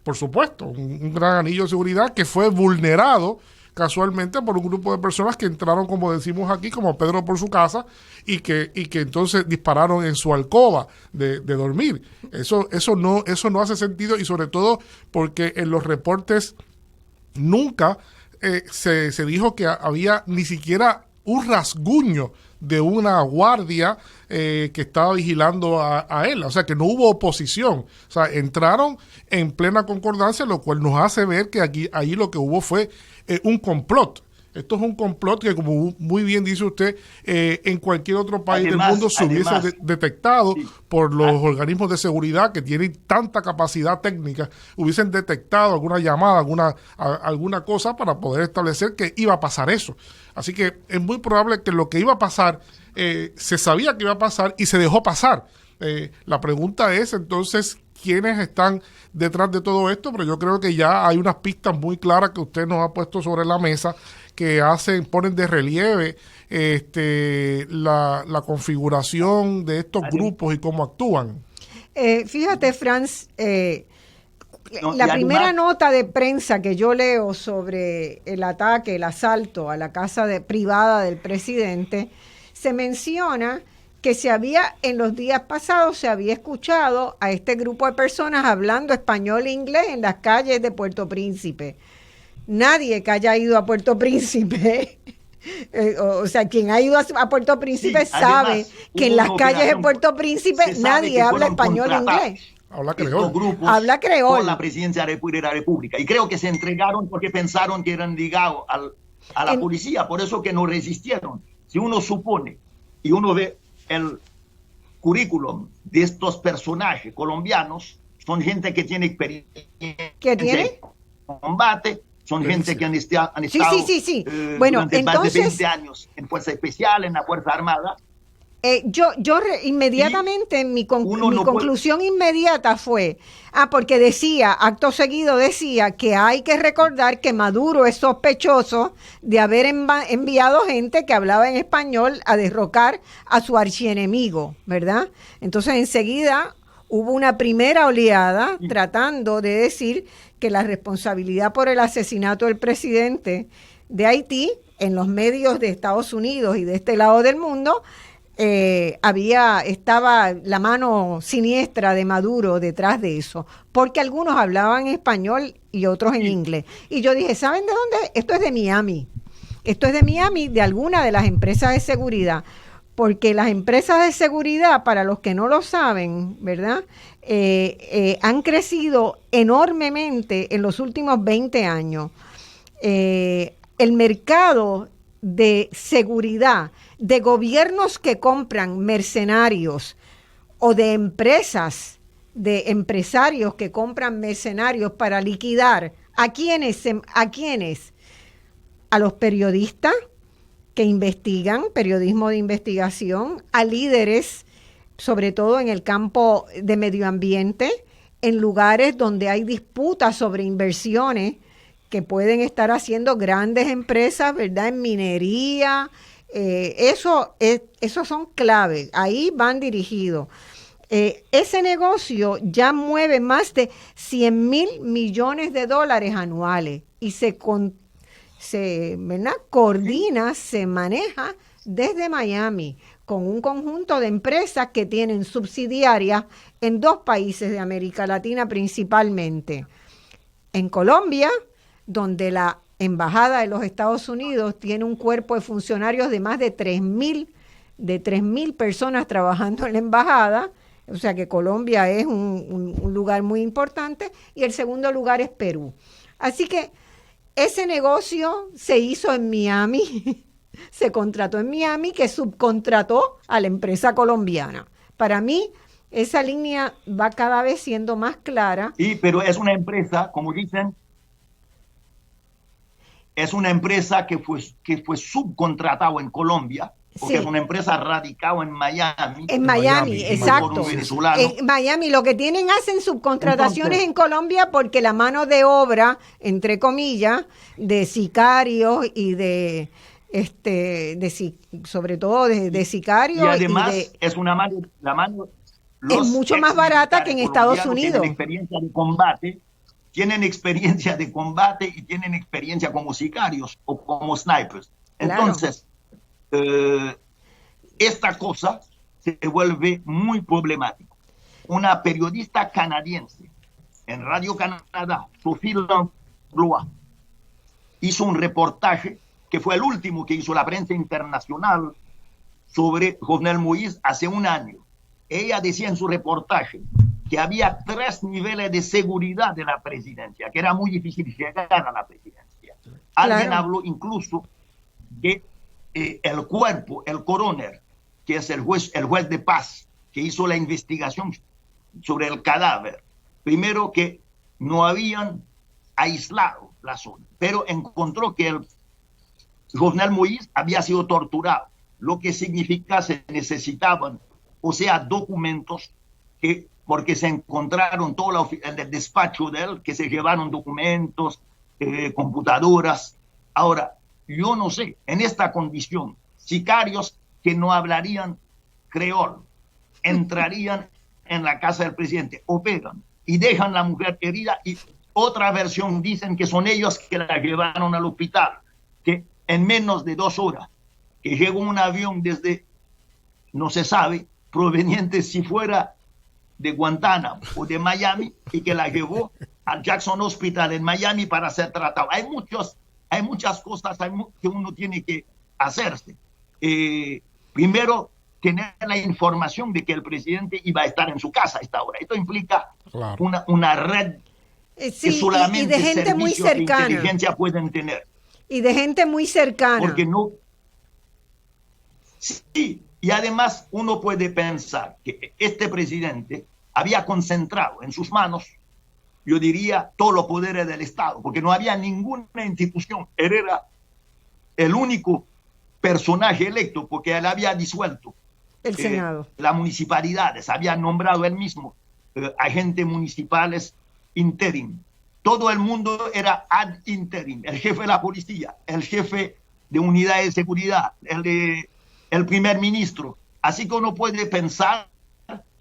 por supuesto, un gran anillo de seguridad que fue vulnerado casualmente por un grupo de personas que entraron, como decimos aquí, como Pedro por su casa, y que entonces dispararon en su alcoba de dormir. Eso no hace sentido, y sobre todo porque en los reportes nunca se dijo que había ni siquiera un rasguño de una guardia que estaba vigilando a él, o sea que no hubo oposición, o sea, entraron en plena concordancia, lo cual nos hace ver que allí lo que hubo fue un complot. Esto es un complot que, como muy bien dice usted, en cualquier otro país del mundo se hubiese detectado por los organismos de seguridad que tienen tanta capacidad técnica, hubiesen detectado alguna llamada, alguna cosa para poder establecer que iba a pasar eso. Así que es muy probable que lo que iba a pasar, se sabía que iba a pasar y se dejó pasar. La pregunta es entonces, ¿quiénes están detrás de todo esto? Pero yo creo que ya hay unas pistas muy claras que usted nos ha puesto sobre la mesa que ponen de relieve la configuración de estos grupos y cómo actúan. Fíjate, Franz, la primera nota de prensa que yo leo sobre el ataque, el asalto a la casa privada del presidente, se menciona que en los días pasados se había escuchado a este grupo de personas hablando español e inglés en las calles de Puerto Príncipe. Nadie que haya ido a Puerto Príncipe, o sea, quien ha ido a Puerto Príncipe sabe que en las calles de Puerto Príncipe nadie habla español e inglés. Habla creol. Habla creol. Con la presidencia de la República. Y creo que se entregaron porque pensaron que eran ligados a la policía, por eso que no resistieron. Si uno supone y uno ve el currículum de estos personajes colombianos, son gente que tiene experiencia ¿Qué tiene? en combate, son gente que han estado Bueno, durante más de entonces, 20 años en Fuerza Especial, en la Fuerza Armada. Inmediatamente, mi no conclusión inmediata fue, porque decía, acto seguido decía que hay que recordar que Maduro es sospechoso de haber enviado gente que hablaba en español a derrocar a su archienemigo, ¿verdad? Entonces enseguida hubo una primera oleada tratando de decir que la responsabilidad por el asesinato del presidente de Haití en los medios de Estados Unidos y de este lado del mundo estaba la mano siniestra de Maduro detrás de eso, porque algunos hablaban español y otros en inglés. Y yo dije, ¿saben de dónde? Esto es de Miami. Esto es de Miami, de alguna de las empresas de seguridad, porque las empresas de seguridad, para los que no lo saben, ¿verdad? Han crecido enormemente en los últimos 20 años. El mercado de seguridad de gobiernos que compran mercenarios o de empresas, de empresarios que compran mercenarios para liquidar, ¿a quiénes? A los periodistas que investigan, periodismo de investigación, a líderes, sobre todo en el campo de medio ambiente, en lugares donde hay disputas sobre inversiones que pueden estar haciendo grandes empresas, ¿verdad? En minería, eso son claves, ahí van dirigidos. Ese negocio ya mueve más de 100,000 millones de dólares anuales y ¿verdad? Coordina, se maneja desde Miami con un conjunto de empresas que tienen subsidiarias en 2 países de América Latina principalmente. En Colombia, donde la Embajada de los Estados Unidos tiene un cuerpo de funcionarios de más de 3,000 personas trabajando en la embajada, o sea que Colombia es un lugar muy importante, y el segundo lugar es Perú. Así que ese negocio se hizo en Miami, se contrató en Miami, que subcontrató a la empresa colombiana. Para mí, esa línea va cada vez siendo más clara. Sí, pero es una empresa, como dicen, es una empresa que fue subcontratado en Colombia, porque es una empresa radicada en Miami. En Miami, exacto. En Miami, lo que hacen subcontrataciones en Colombia porque la mano de obra, entre comillas, de sicarios y sobre todo de sicarios. Y además es una es mucho más barata que en Estados Unidos. Tienen experiencia de combate y tienen experiencia como sicarios o como snipers. Entonces, esta cosa se vuelve muy problemática. Una periodista canadiense en Radio Canadá, Sophie Langlois, hizo un reportaje que fue el último que hizo la prensa internacional sobre Jovenel Moïse hace un año. Ella decía en su reportaje que había 3 niveles de seguridad de la presidencia, que era muy difícil llegar a la presidencia. Alguien habló incluso que el cuerpo, el coroner, que es el juez de paz, que hizo la investigación sobre el cadáver, primero que no habían aislado la zona, pero encontró que el Jovenel Moïse había sido torturado, lo que significa se necesitaban, o sea, documentos porque se encontraron todo el despacho de él, que se llevaron documentos, computadoras. Ahora, yo no sé, en esta condición, sicarios que no hablarían creol, entrarían en la casa del presidente, operan y dejan a la mujer herida, y otra versión dicen que son ellos que la llevaron al hospital, que en menos de 2 horas, que llegó un avión desde, no se sabe, proveniente si fuera de Guantánamo o de Miami, y que la llevó al Jackson Hospital en Miami para ser tratado. Hay muchas cosas que uno tiene que hacerse. Primero, tener la información de que el presidente iba a estar en su casa a esta hora. Esto implica una red que solamente y de gente muy cercana. De inteligencia pueden tener. Y de gente muy cercana. Porque no... Sí, y además uno puede pensar que este presidente había concentrado en sus manos, yo diría, todos los poderes del Estado, porque no había ninguna institución. Él era el único personaje electo, porque él había disuelto el Senado, las municipalidades, había nombrado él mismo agentes municipales interim. Todo el mundo era ad interim, el jefe de la policía, el jefe de unidad de seguridad, el primer ministro. Así que uno puede pensar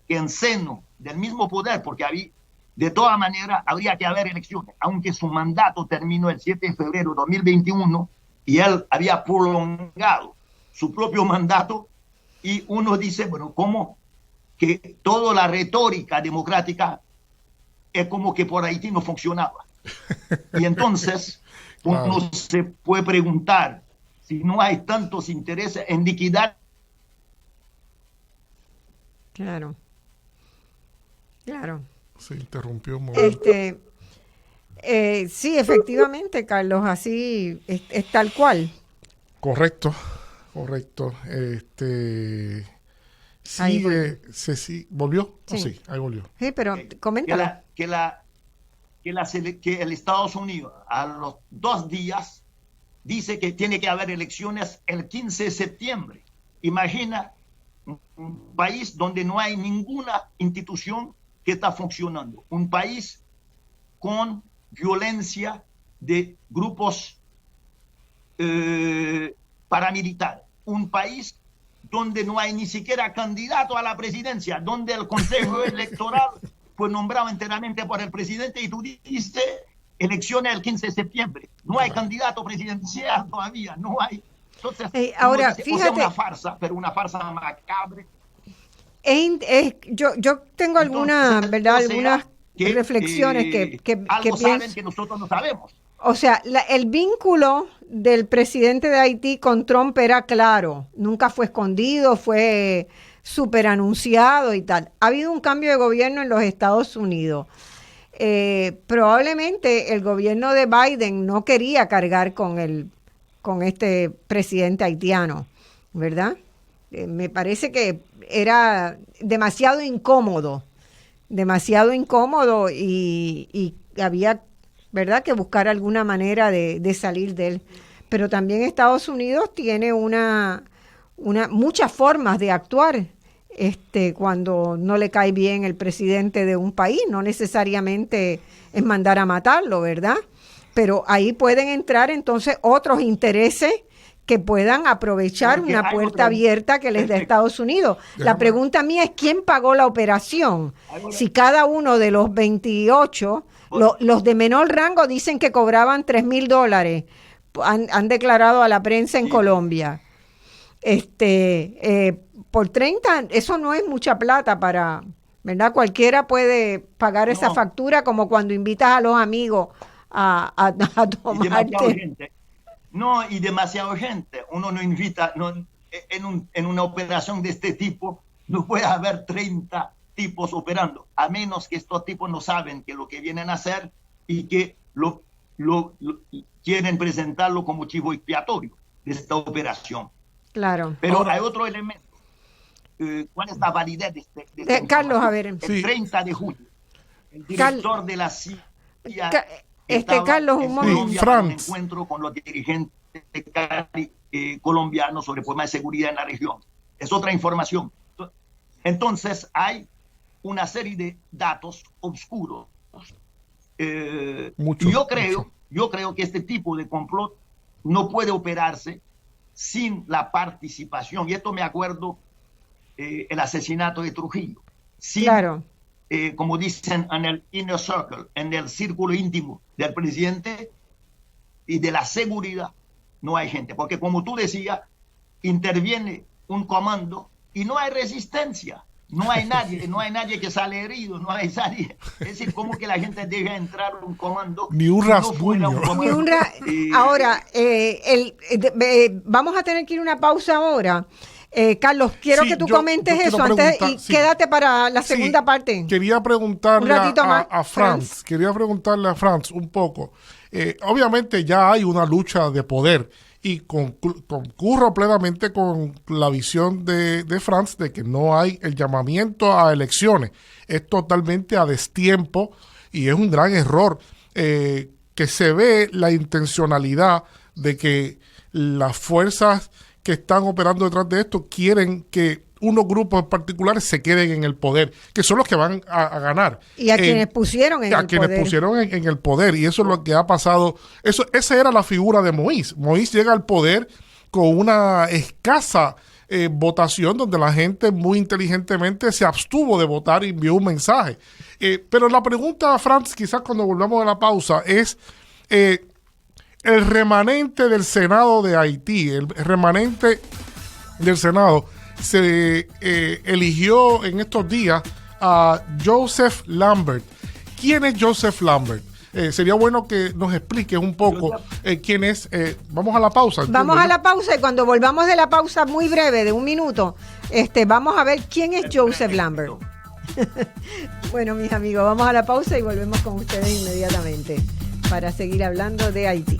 que en seno del mismo poder, porque de todas maneras habría que haber elecciones, aunque su mandato terminó el 7 de febrero de 2021 y él había prolongado su propio mandato, y uno dice, bueno, ¿cómo que toda la retórica democrática es como que por Haití no funcionaba? Y entonces uno se puede preguntar si no hay tantos intereses en liquidar. Claro. Se interrumpió un momento. Sí, efectivamente, Carlos, así es tal cual. Correcto. ¿Volvió? Sí. Sí, ahí volvió. Sí, pero coméntalo. Que el Estados Unidos a los 2 días dice que tiene que haber elecciones el 15 de septiembre. Imagina un país donde no hay ninguna institución que está funcionando. Un país con violencia de grupos paramilitares. Un país donde no hay ni siquiera candidato a la presidencia, donde el Consejo Electoral fue nombrado enteramente por el presidente, y tú dices elecciones el 15 de septiembre. No hay candidato presidencial todavía, no hay. Entonces, ahora, dice, fíjate, una farsa, pero una farsa macabre. Yo tengo algunas reflexiones que algo pienso. Saben que nosotros no sabemos. O sea, el vínculo del presidente de Haití con Trump era claro, nunca fue escondido, fue súper anunciado y tal. Ha habido un cambio de gobierno en los Estados Unidos. Probablemente el gobierno de Biden no quería cargar con este presidente haitiano, ¿verdad? Me parece que era demasiado incómodo y había, ¿verdad?, que buscar alguna manera de salir de él. Pero también Estados Unidos tiene muchas formas de actuar cuando no le cae bien el presidente de un país. No necesariamente es mandar a matarlo, ¿verdad? Pero ahí pueden entrar entonces otros intereses que puedan aprovechar una puerta abierta que les da Estados Unidos. La pregunta mía es, ¿quién pagó la operación? Si cada uno de los 28, los de menor rango dicen que cobraban $3,000, han declarado a la prensa en Colombia. Por 30, eso no es mucha plata para, ¿verdad? Cualquiera puede pagar esa factura, como cuando invitas a los amigos a tomarte. Y demasiada gente. Uno no invita, en una operación de este tipo, no puede haber 30 tipos operando, a menos que estos tipos no saben que lo que vienen a hacer y que lo quieren presentarlo como chivo expiatorio de esta operación. Claro. Pero hay otro elemento. ¿Cuál es la validez de este Carlos, a ver. El 30 de julio, el director de la CIA Carlos, un momento. Un encuentro con los dirigentes colombianos sobre problemas de seguridad en la región. Es otra información. Entonces hay una serie de datos oscuros. Yo creo que este tipo de complot no puede operarse sin la participación, y esto me acuerdo el asesinato de Trujillo, sin, claro. Como dicen en el inner circle, en el círculo íntimo del presidente y de la seguridad, no hay gente, porque como tú decías, interviene un comando y no hay resistencia. No hay nadie que sale herido, no hay nadie. Es decir, ¿cómo que la gente deja entrar un comando? Ni un rasguño. Ahora, vamos a tener que ir a una pausa ahora. Carlos, quiero que tú comentes eso antes y quédate para la segunda parte. Quería preguntarle a Franz. Quería preguntarle a Franz un poco. Obviamente ya hay una lucha de poder y concurro plenamente con la visión de Franz de que no hay el llamamiento a elecciones. Es totalmente a destiempo y es un gran error que se ve la intencionalidad de que las fuerzas que están operando detrás de esto quieren que unos grupos particulares se queden en el poder, que son los que van a ganar. Y a quienes pusieron en el poder. A quienes pusieron en el poder, y eso es lo que ha pasado. Esa era la figura de Moïse. Moïse llega al poder con una escasa votación, donde la gente muy inteligentemente se abstuvo de votar y envió un mensaje. Pero la pregunta, Franz, quizás cuando volvamos a la pausa, es el remanente del Senado de Haití, el remanente del Senado se eligió en estos días a Joseph Lambert. ¿Quién es Joseph Lambert? Sería bueno que nos expliques un poco quién es. Vamos a la pausa. Vamos a la pausa, y cuando volvamos de la pausa muy breve, de 1 minuto, vamos a ver quién es Joseph Lambert. Bueno, mis amigos, vamos a la pausa y volvemos con ustedes inmediatamente para seguir hablando de Haití.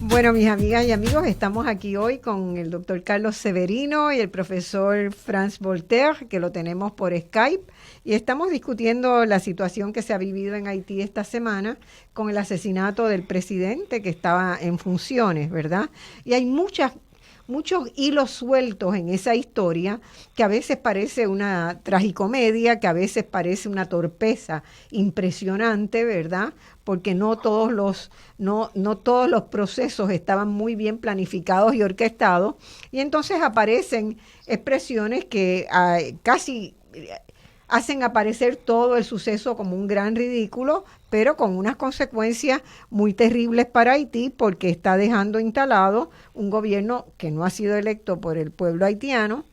Bueno, mis amigas y amigos, estamos aquí hoy con el doctor Carlos Severino y el profesor Franz Voltaire, que lo tenemos por Skype, y estamos discutiendo la situación que se ha vivido en Haití esta semana con el asesinato del presidente que estaba en funciones, ¿verdad? Y hay muchos hilos sueltos en esa historia, que a veces parece una tragicomedia, que a veces parece una torpeza impresionante, ¿verdad? Porque no todos los procesos estaban muy bien planificados y orquestados, y entonces aparecen expresiones que casi hacen aparecer todo el suceso como un gran ridículo, pero con unas consecuencias muy terribles para Haití, porque está dejando instalado un gobierno que no ha sido electo por el pueblo haitiano,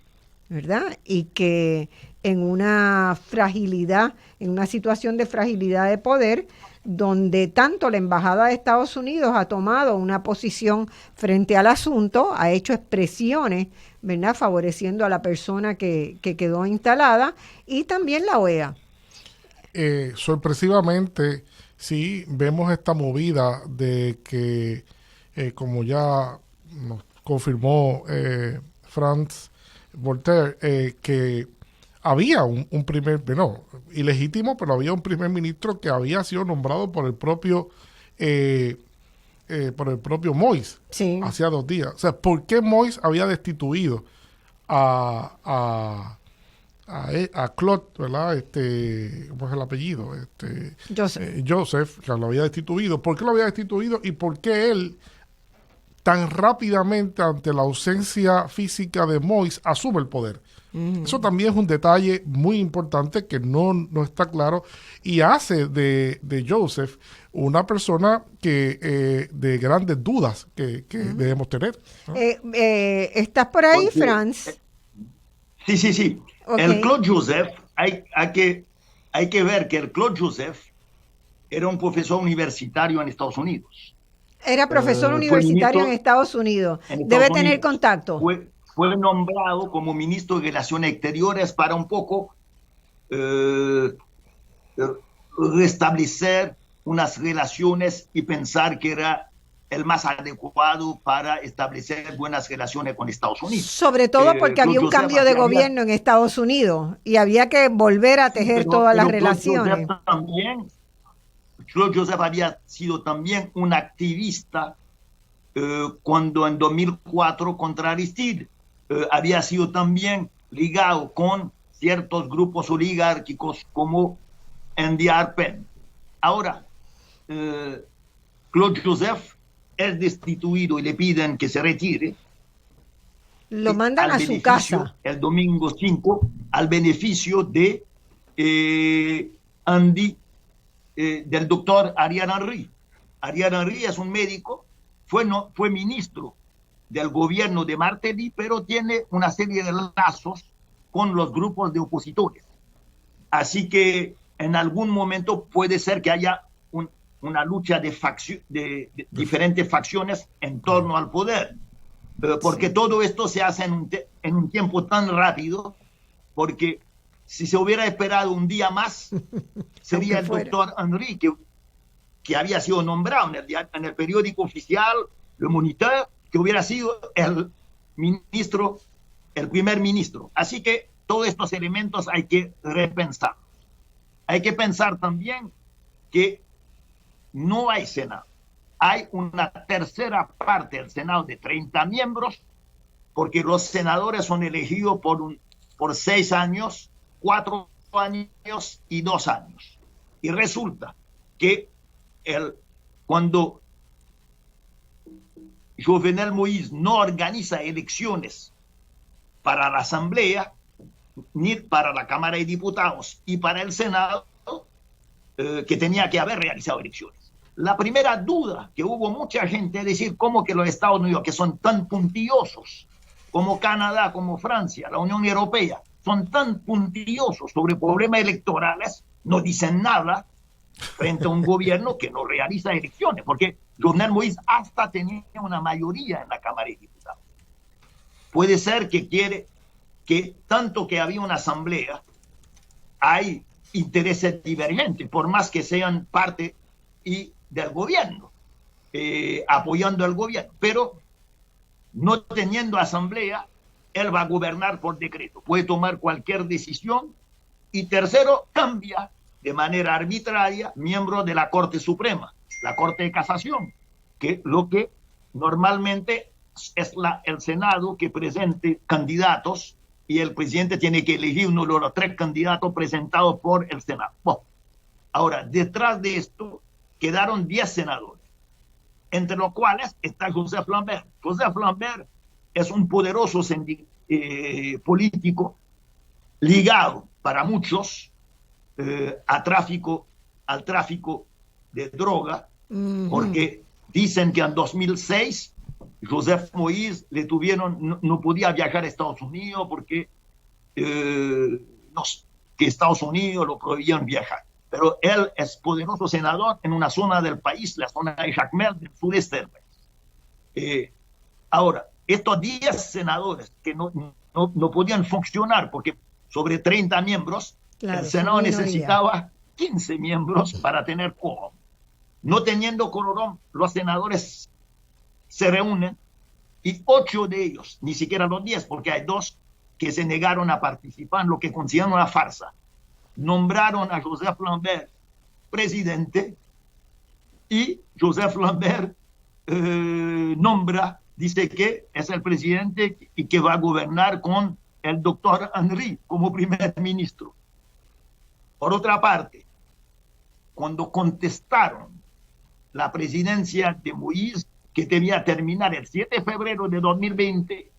¿verdad? Y que en una situación de fragilidad de poder, donde tanto la Embajada de Estados Unidos ha tomado una posición frente al asunto, ha hecho expresiones, ¿verdad?, favoreciendo a la persona que quedó instalada, y también la OEA. Sorpresivamente, sí, vemos esta movida de que, como ya nos confirmó Franz Voltaire, que había un primer, bueno, ilegítimo, pero había un primer ministro que había sido nombrado por el propio Moïse, sí, hacía 2 días. O sea, ¿por qué Moïse había destituido a Claude, ¿verdad? ¿Cómo es el apellido? Joseph, que lo había destituido. ¿Por qué lo había destituido? Y por qué él tan rápidamente, ante la ausencia física de Moïse, asume el poder. Eso también es un detalle muy importante que no está claro, y hace de Joseph una persona que de grandes dudas que debemos tener, ¿no? ¿Estás por ahí, Franz? Sí. Okay. El Claude Joseph, hay que ver que el Claude Joseph era un profesor universitario en Estados Unidos. Era profesor universitario en Estados Unidos. Debe tener contacto. Fue nombrado como ministro de Relaciones Exteriores para un poco restablecer unas relaciones y pensar que era el más adecuado para establecer buenas relaciones con Estados Unidos. Sobre todo porque había un cambio de gobierno en Estados Unidos y había que volver a tejer todas las relaciones. Claude Joseph había sido también un activista cuando en 2004 contra Aristide. Había sido también ligado con ciertos grupos oligárquicos como NDRP. Ahora, Claude Joseph es destituido y le piden que se retire. Lo mandan a su casa. El domingo 5, al beneficio de del doctor Ariel Henry. Ariel Henry es un médico, fue ministro del gobierno de Martelly, pero tiene una serie de lazos con los grupos de opositores. Así que en algún momento puede ser que haya una lucha de diferentes facciones en torno al poder, porque todo esto se hace en un tiempo tan rápido, porque si se hubiera esperado un día más, sería el doctor Henry, que había sido nombrado en el periódico oficial, Le Moniteur, que hubiera sido el primer ministro. Así que todos estos elementos hay que repensar. hay que pensar también que no hay Senado. Hay una tercera parte del Senado de 30 miembros, porque los senadores son elegidos por 6 años, 4 años y 2 años. Y resulta que cuando Jovenel Moïse no organiza elecciones para la Asamblea, ni para la Cámara de Diputados y para el Senado, que tenía que haber realizado elecciones. La primera duda que hubo mucha gente es decir, ¿cómo que los Estados Unidos, que son tan puntillosos, como Canadá, como Francia, la Unión Europea, son tan puntillosos sobre problemas electorales, no dicen nada frente a un gobierno que no realiza elecciones? Porque Jovenel Moïse hasta tenía una mayoría en la Cámara de Diputados. Puede ser que quiere que tanto que había una asamblea, hay intereses divergentes, por más que sean parte del gobierno, apoyando al gobierno, pero no teniendo asamblea, él va a gobernar por decreto, puede tomar cualquier decisión. Y tercero, cambia de manera arbitraria miembro de la Corte Suprema, la Corte de Casación, que lo que normalmente es el Senado que presente candidatos y el presidente tiene que elegir uno de los 3 candidatos presentados por el Senado. Bueno, ahora, detrás de esto quedaron 10 senadores, entre los cuales está Joseph Lambert. Joseph Lambert es un poderoso político ligado para muchos al tráfico de droga, porque dicen que en 2006 Joseph Moïse no podía viajar a Estados Unidos porque que Estados Unidos lo prohibían viajar. Pero él es poderoso senador en una zona del país, la zona de Jacmel, del sureste del país. Ahora, estos 10 senadores que no podían funcionar porque sobre 30 miembros, claro, el Senado necesitaba 15 miembros para tener quórum. No teniendo quórum, los senadores se reúnen y 8 de ellos, ni siquiera los 10, porque hay 2 que se negaron a participar en lo que consideran una farsa, nombraron a Joseph Lambert presidente y Joseph Lambert dice que es el presidente y que va a gobernar con el doctor Henry como primer ministro. Por otra parte, cuando contestaron la presidencia de Moïse, que debía terminar el 7 de febrero de 2020,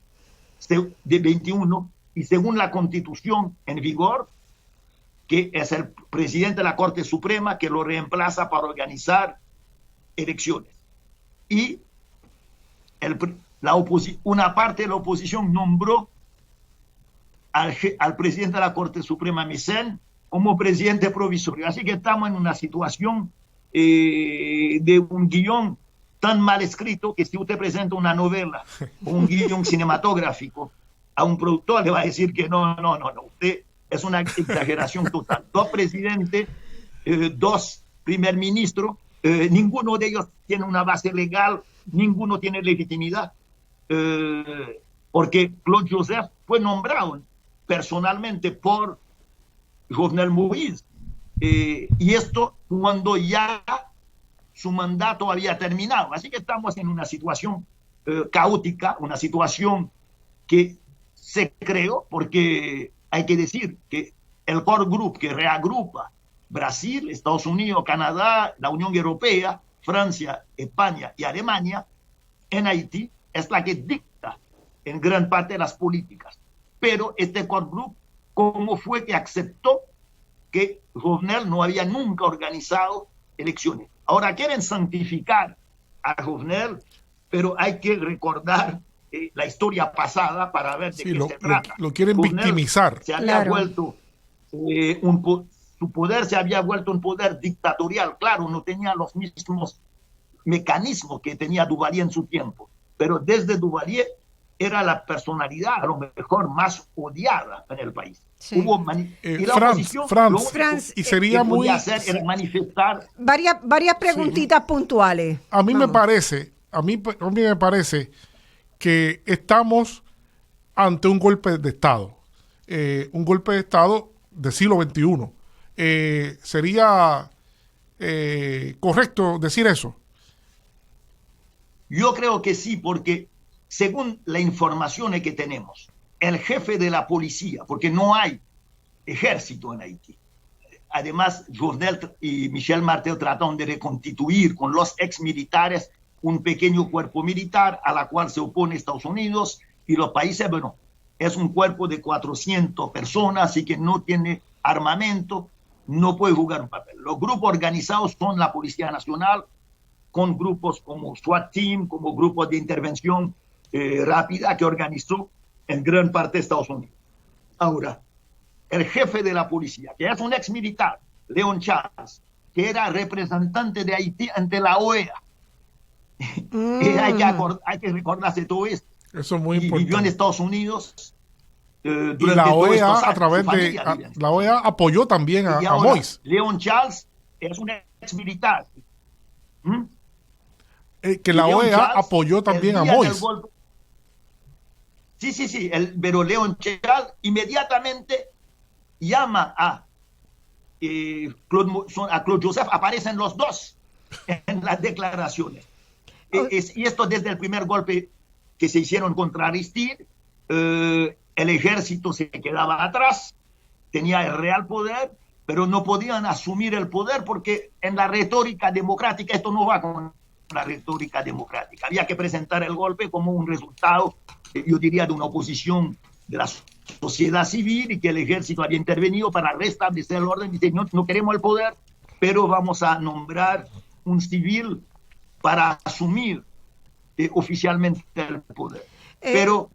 de 21, y según la Constitución en vigor, que es el presidente de la Corte Suprema que lo reemplaza para organizar elecciones. Y una parte de la oposición nombró al presidente de la Corte Suprema, Messen, como presidente provisorio. Así que estamos en una situación de un guión tan mal escrito que si usted presenta una novela o un guión cinematográfico a un productor le va a decir que no, usted es una exageración total. 2 presidentes, 2 primer ministros, ninguno de ellos tiene una base legal, ninguno tiene legitimidad, porque Claude Joseph fue nombrado personalmente por Jovenel Moïse, y esto cuando ya su mandato había terminado. Así que estamos en una situación caótica, una situación que se creó porque hay que decir que el core group que reagrupa Brasil, Estados Unidos, Canadá, la Unión Europea, Francia, España y Alemania en Haití es la que dicta en gran parte las políticas. Pero este core group, ¿cómo fue que aceptó que Jovenel no había nunca organizado elecciones? Ahora quieren santificar a Jovenel, pero hay que recordar la historia pasada para ver de qué se trata. Lo quieren Jovenel victimizar. Se había vuelto su poder se había vuelto un poder dictatorial. Claro, no tenía los mismos mecanismos que tenía Duvalier en su tiempo, pero desde Duvalier era la personalidad a lo mejor más odiada en el país. Sí. Y la oposición y sería que podía hacer era manifestar varias preguntitas puntuales. A mí me parece que estamos ante un golpe de Estado, un golpe de Estado del siglo XXI. ¿sería correcto decir eso? Yo creo que sí, porque según la información que tenemos, el jefe de la policía, porque no hay ejército en Haití. Además, Jovenel y Michel Martel trataron de reconstituir con los ex militares un pequeño cuerpo militar a la cual se opone Estados Unidos y los países. Bueno, es un cuerpo de 400 personas, así que no tiene armamento, no puede jugar un papel. Los grupos organizados son la Policía Nacional, con grupos como SWAT Team, como grupos de intervención rápida que organizó en gran parte de Estados Unidos. Ahora, el jefe de la policía, que es un ex militar, Leon Charles, que era representante de Haití ante la OEA. Hay que recordarse todo esto. Eso es muy importante. Vivió en Estados Unidos. Y la OEA, a través de la OEA, apoyó también a Moïse. Leon Charles es un ex militar. Que la OEA apoyó también a Moïse. Sí, pero Leon Charles inmediatamente llama a Claude Joseph, aparecen los dos en las declaraciones. Y esto desde el primer golpe que se hicieron contra Aristide, el ejército se quedaba atrás, tenía el real poder, pero no podían asumir el poder porque en la retórica democrática, esto no va con la retórica democrática, había que presentar el golpe como un resultado, yo diría, de una oposición de la sociedad civil y que el ejército había intervenido para restablecer el orden. Dice, no queremos el poder, pero vamos a nombrar un civil para asumir oficialmente el poder. Pero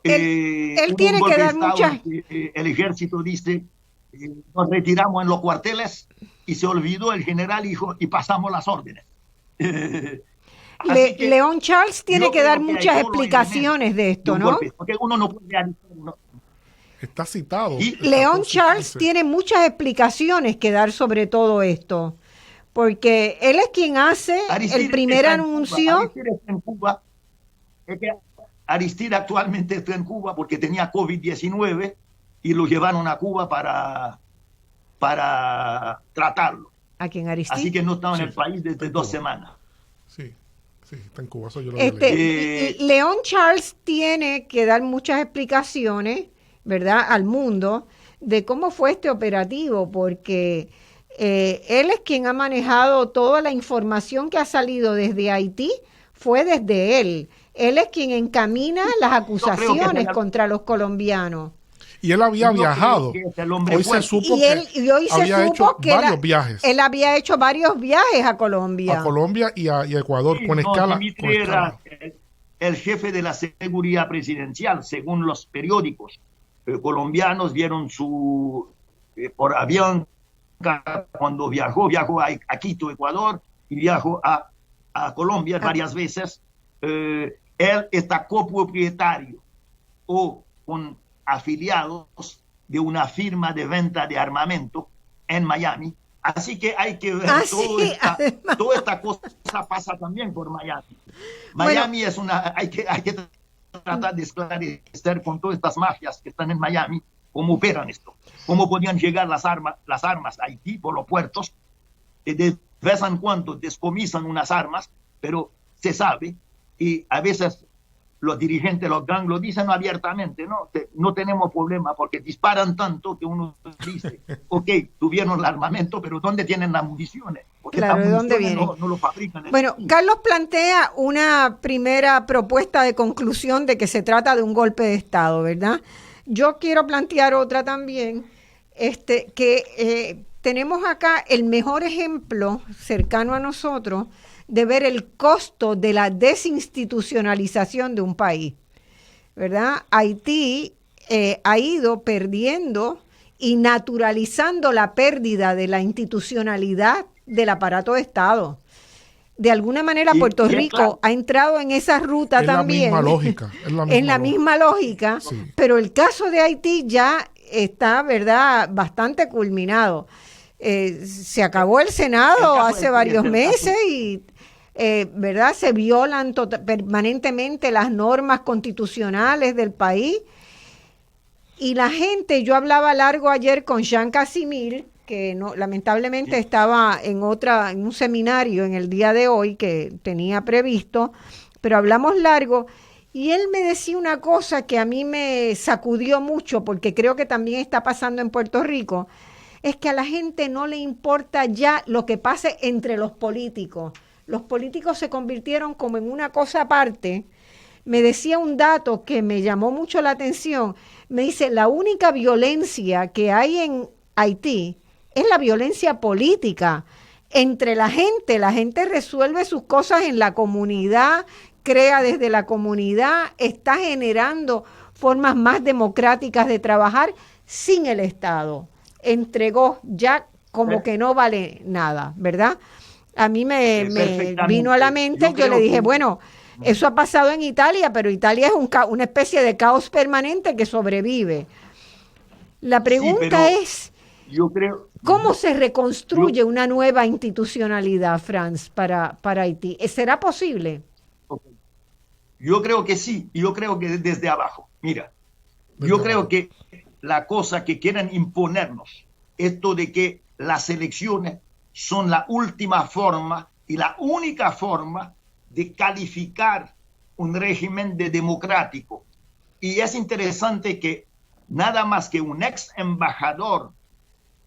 él tiene que dar muchas... El ejército dice, nos retiramos en los cuarteles y se olvidó el general y pasamos las órdenes. Leon Charles tiene que dar muchas explicaciones de esto, ¿no? Golpe, porque uno no puede... Está citado. Y Leon Charles tiene muchas explicaciones que dar sobre todo esto, porque él es quien hace el primer anuncio. Aristide está en Cuba. Aristide actualmente está en Cuba porque tenía COVID-19 y lo llevaron a Cuba para tratarlo. ¿A quién, Aristide? Así que no estaba en el país desde 2 semanas. Sí, está en Cuba. Eso yo lo Leon Charles tiene que dar muchas explicaciones, ¿verdad?, al mundo de cómo fue este operativo, porque él es quien ha manejado toda la información que ha salido desde Haití, fue desde él. Él es quien encamina las acusaciones contra los colombianos. Y él había viajado. Hoy se supo había hecho varios viajes. Él había hecho varios viajes a Colombia. A Colombia y a Ecuador, sí, con escala. Era el jefe de la seguridad presidencial, según los periódicos colombianos. Vieron por avión cuando viajó a Quito, Ecuador, y viajó a Colombia varias veces. Él está copropietario o con afiliados de una firma de venta de armamento en Miami. Así que hay que ver toda esta cosa pasa también por Miami. Miami es hay que tratar de esclarecer con todas estas mafias que están en Miami cómo operan esto, cómo podían llegar las armas a Haití por los puertos. De vez en cuando descomisan unas armas, pero se sabe, y a veces los dirigentes, los gangs lo dicen abiertamente, no tenemos problema porque disparan tanto que uno dice, ok, tuvieron el armamento, pero ¿dónde tienen las municiones? Porque claro, ¿de dónde vienen? No lo fabrican. Bueno, Carlos plantea una primera propuesta de conclusión de que se trata de un golpe de Estado, ¿verdad? Yo quiero plantear otra también, que tenemos acá el mejor ejemplo cercano a nosotros de ver el costo de la desinstitucionalización de un país, ¿verdad? Haití ha ido perdiendo y naturalizando la pérdida de la institucionalidad del aparato de Estado. De alguna manera Puerto Rico ha entrado en esa ruta también. Es la misma lógica. Sí. Pero el caso de Haití ya está, ¿verdad?, bastante culminado. Se acabó el Senado hace varios meses y ¿verdad?, se violan permanentemente las normas constitucionales del país. Y la gente, yo hablaba largo ayer con Jean Casimir, que no, lamentablemente estaba en un seminario en el día de hoy que tenía previsto, pero hablamos largo y él me decía una cosa que a mí me sacudió mucho porque creo que también está pasando en Puerto Rico, es que a la gente no le importa ya lo que pase entre los políticos. Los políticos se convirtieron como en una cosa aparte. Me decía un dato que me llamó mucho la atención. Me dice, la única violencia que hay en Haití es la violencia política. Entre la gente resuelve sus cosas en la comunidad, crea desde la comunidad, está generando formas más democráticas de trabajar sin el Estado. Entregó ya como que no vale nada, ¿verdad? A mí me vino a la mente, yo le dije, bueno, eso ha pasado en Italia, pero Italia es una especie de caos permanente que sobrevive. La pregunta es, yo creo, ¿cómo se reconstruye una nueva institucionalidad, Franz, para Haití? ¿Será posible? Yo creo que sí, yo creo que desde abajo. Mira, yo creo que la cosa que quieren imponernos, esto de que las elecciones son la última forma y la única forma de calificar un régimen democrático. Y es interesante que nada más que un ex embajador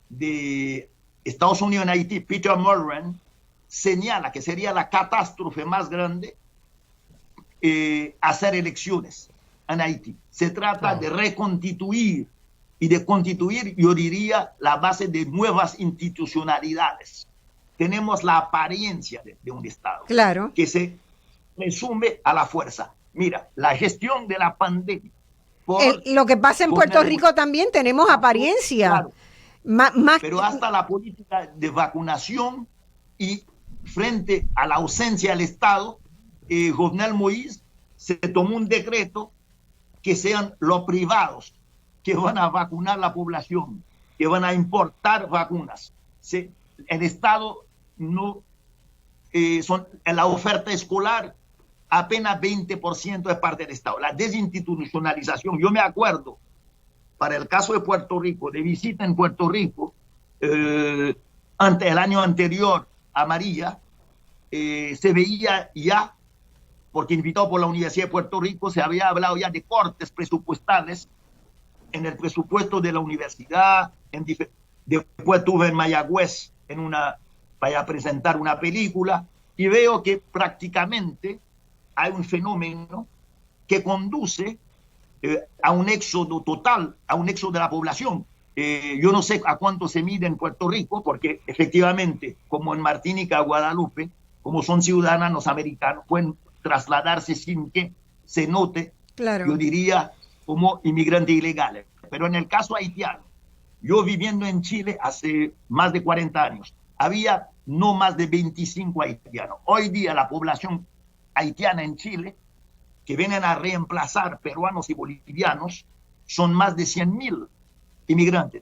de Estados Unidos en Haití, Peter Murren, señala que sería la catástrofe más grande hacer elecciones en Haití. Se trata de reconstituir y de constituir, yo diría, la base de nuevas institucionalidades. Tenemos la apariencia de un Estado que se resume a la fuerza. Mira, la gestión de la pandemia. Lo que pasa en Puerto Rico también tenemos apariencia. Claro. Pero hasta la política de vacunación y frente a la ausencia del Estado, Jovenel Moïse se tomó un decreto que sean los privados que van a vacunar la población, que van a importar vacunas. El Estado no, son en la oferta escolar, apenas 20% es parte del Estado. La desinstitucionalización, yo me acuerdo, para el caso de Puerto Rico, de visita en Puerto Rico, ante el año anterior a María, se veía ya, porque invitado por la Universidad de Puerto Rico, se había hablado ya de cortes presupuestales en el presupuesto de la universidad. Después estuve en Mayagüez para presentar una película y veo que prácticamente hay un fenómeno que conduce a un éxodo total, a un éxodo de la población. Yo no sé a cuánto se mide en Puerto Rico, porque efectivamente, como en Martinica, Guadalupe, como son ciudadanos americanos, pueden trasladarse sin que se note, yo diría, como inmigrantes ilegales. Pero en el caso haitiano, yo viviendo en Chile hace más de 40 años, había no más de 25 haitianos. Hoy día la población haitiana en Chile, que vienen a reemplazar peruanos y bolivianos, son más de 100,000 inmigrantes.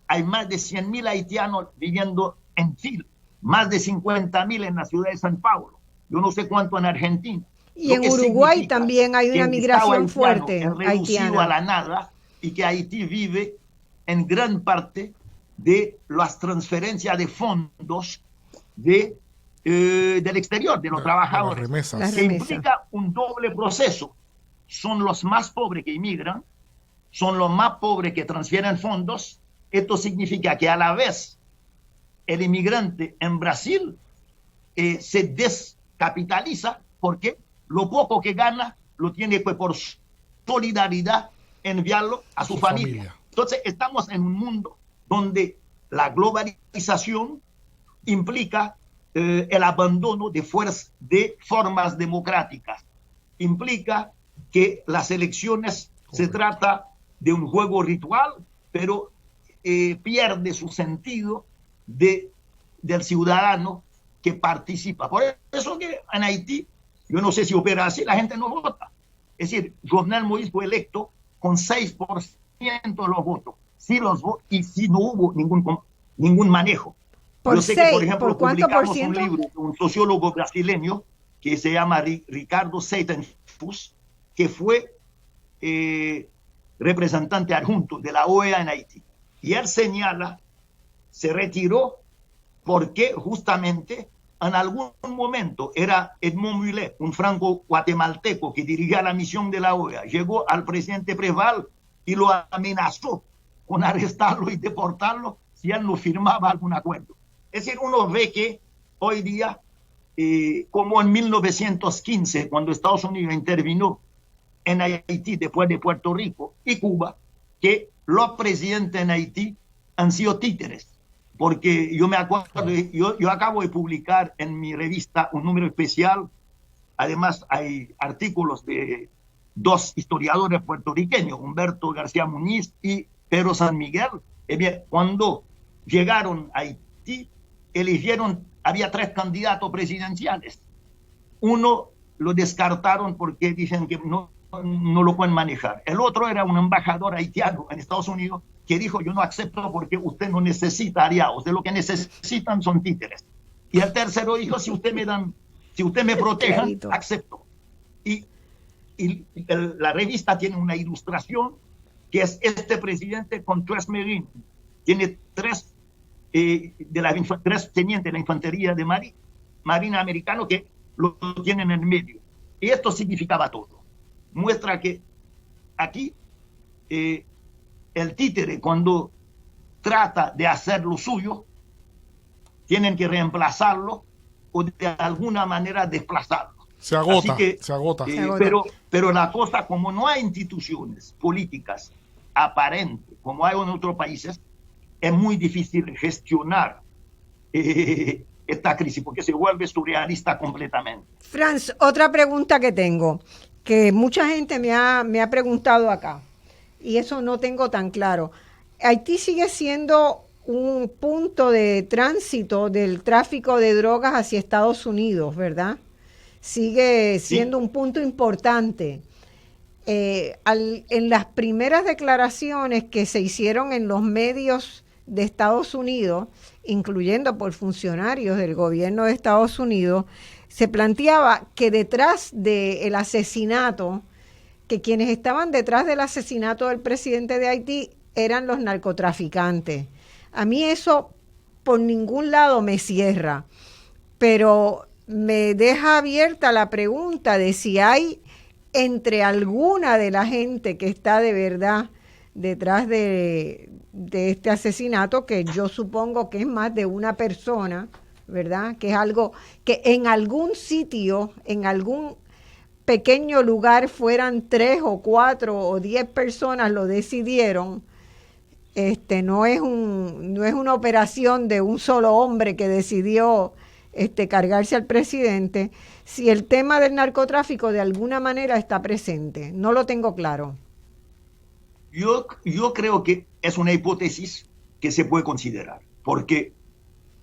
Hay más de 100,000 haitianos viviendo en Chile, más de 50,000 en la ciudad de San Paulo. Yo no sé cuánto en Argentina. Y en Uruguay también hay una migración fuerte haitiana. A la nada, y que Haití vive en gran parte de las transferencias de fondos del exterior, de los trabajadores. Que implica un doble proceso. Son los más pobres que inmigran, son los más pobres que transfieren fondos. Esto significa que a la vez el inmigrante en Brasil se descapitaliza porque lo poco que gana lo tiene pues por solidaridad enviarlo a su familia. Entonces estamos en un mundo donde la globalización implica el abandono de formas democráticas, implica que las elecciones se trata de un juego ritual, pero pierde su sentido del ciudadano que participa. Por eso que en Haití, yo no sé si opera así, la gente no vota. Es decir, Jovenel Moïse fue electo con 6% de los votos. Y si no hubo ningún manejo. Yo sé que, por ejemplo, publicamos un libro de un sociólogo brasileño que se llama Ricardo Seitenfus, que fue representante adjunto de la OEA en Haití. Y él señala se retiró porque justamente en algún momento era Edmond Mulet, un franco-guatemalteco que dirigía la misión de la OEA, llegó al presidente Preval y lo amenazó con arrestarlo y deportarlo si él no firmaba algún acuerdo. Es decir, uno ve que hoy día, como en 1915, cuando Estados Unidos intervino en Haití después de Puerto Rico y Cuba, que los presidentes en Haití han sido títeres. Porque yo me acuerdo, yo acabo de publicar en mi revista un número especial, además hay artículos de dos historiadores puertorriqueños, Humberto García Muñiz y Pedro San Miguel. Bien, cuando llegaron a Haití, había 3 candidatos presidenciales. Uno lo descartaron porque dicen que no lo pueden manejar. El otro era un embajador haitiano en Estados Unidos que dijo, yo no acepto porque usted no necesita aliados, de lo que necesitan son títeres. Y el tercero dijo, si usted me protejan, acepto. Y la revista tiene una ilustración que es este presidente con 3 marines. Tiene 3 tenientes de la infantería de marina americano que lo tienen en el medio. Y esto significaba todo. Muestra que aquí el títere, cuando trata de hacer lo suyo, tienen que reemplazarlo o de alguna manera desplazarlo. Se agota, Así que, se agota. Pero la cosa, como no hay instituciones políticas aparentes, como hay en otros países, es muy difícil gestionar esta crisis, porque se vuelve surrealista completamente. Franz, otra pregunta que tengo, que mucha gente me ha preguntado acá, y eso no tengo tan claro. Haití sigue siendo un punto de tránsito del tráfico de drogas hacia Estados Unidos, ¿verdad? Sigue siendo un punto importante. En las primeras declaraciones que se hicieron en los medios de Estados Unidos, incluyendo por funcionarios del gobierno de Estados Unidos, se planteaba que detrás del asesinato, que quienes estaban detrás del asesinato del presidente de Haití eran los narcotraficantes. A mí eso por ningún lado me cierra, pero me deja abierta la pregunta de si hay entre alguna de la gente que está de verdad detrás de este asesinato, que yo supongo que es más de una persona, ¿verdad? Que es algo que en algún sitio, en algún pequeño lugar, fueran 3 o 4 o 10 personas lo decidieron. No es una operación de un solo hombre que decidió cargarse al presidente. Si el tema del narcotráfico de alguna manera está presente, no lo tengo claro. Yo creo que es una hipótesis que se puede considerar, porque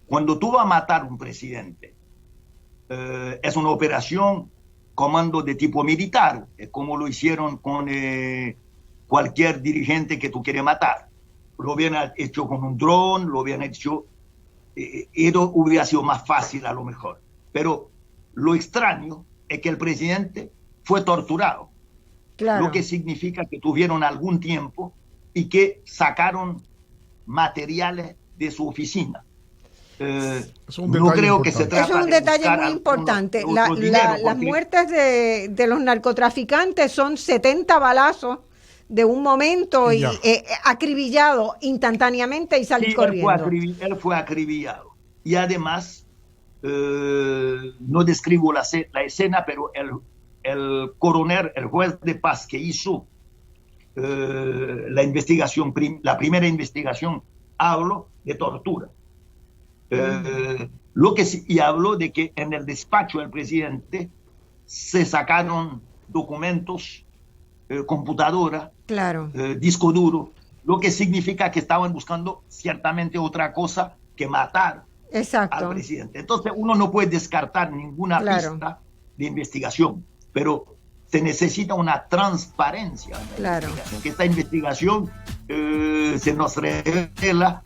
cuando tú vas a matar a un presidente, es una operación comando de tipo militar, como lo hicieron con cualquier dirigente que tú quieres matar. Lo hubieran hecho con un dron, lo hubieran hecho, eso hubiera sido más fácil a lo mejor. Pero lo extraño es que el presidente fue torturado. Claro. Lo que significa que tuvieron algún tiempo y que sacaron materiales de su oficina. No creo que se trata de... Eso es un detalle muy importante. Las muertes de los narcotraficantes son 70 balazos de un momento y acribillado instantáneamente y salir corriendo. Él fue acribillado. Y además, no describo la escena, pero el coronel, el juez de paz que hizo la investigación, la primera investigación, habló de tortura. Y habló de que en el despacho del presidente se sacaron documentos, computadora, claro, disco duro, lo que significa que estaban buscando ciertamente otra cosa que matar al presidente. Entonces uno no puede descartar ninguna pista de investigación, pero se necesita una transparencia. Claro. Que esta investigación se nos revela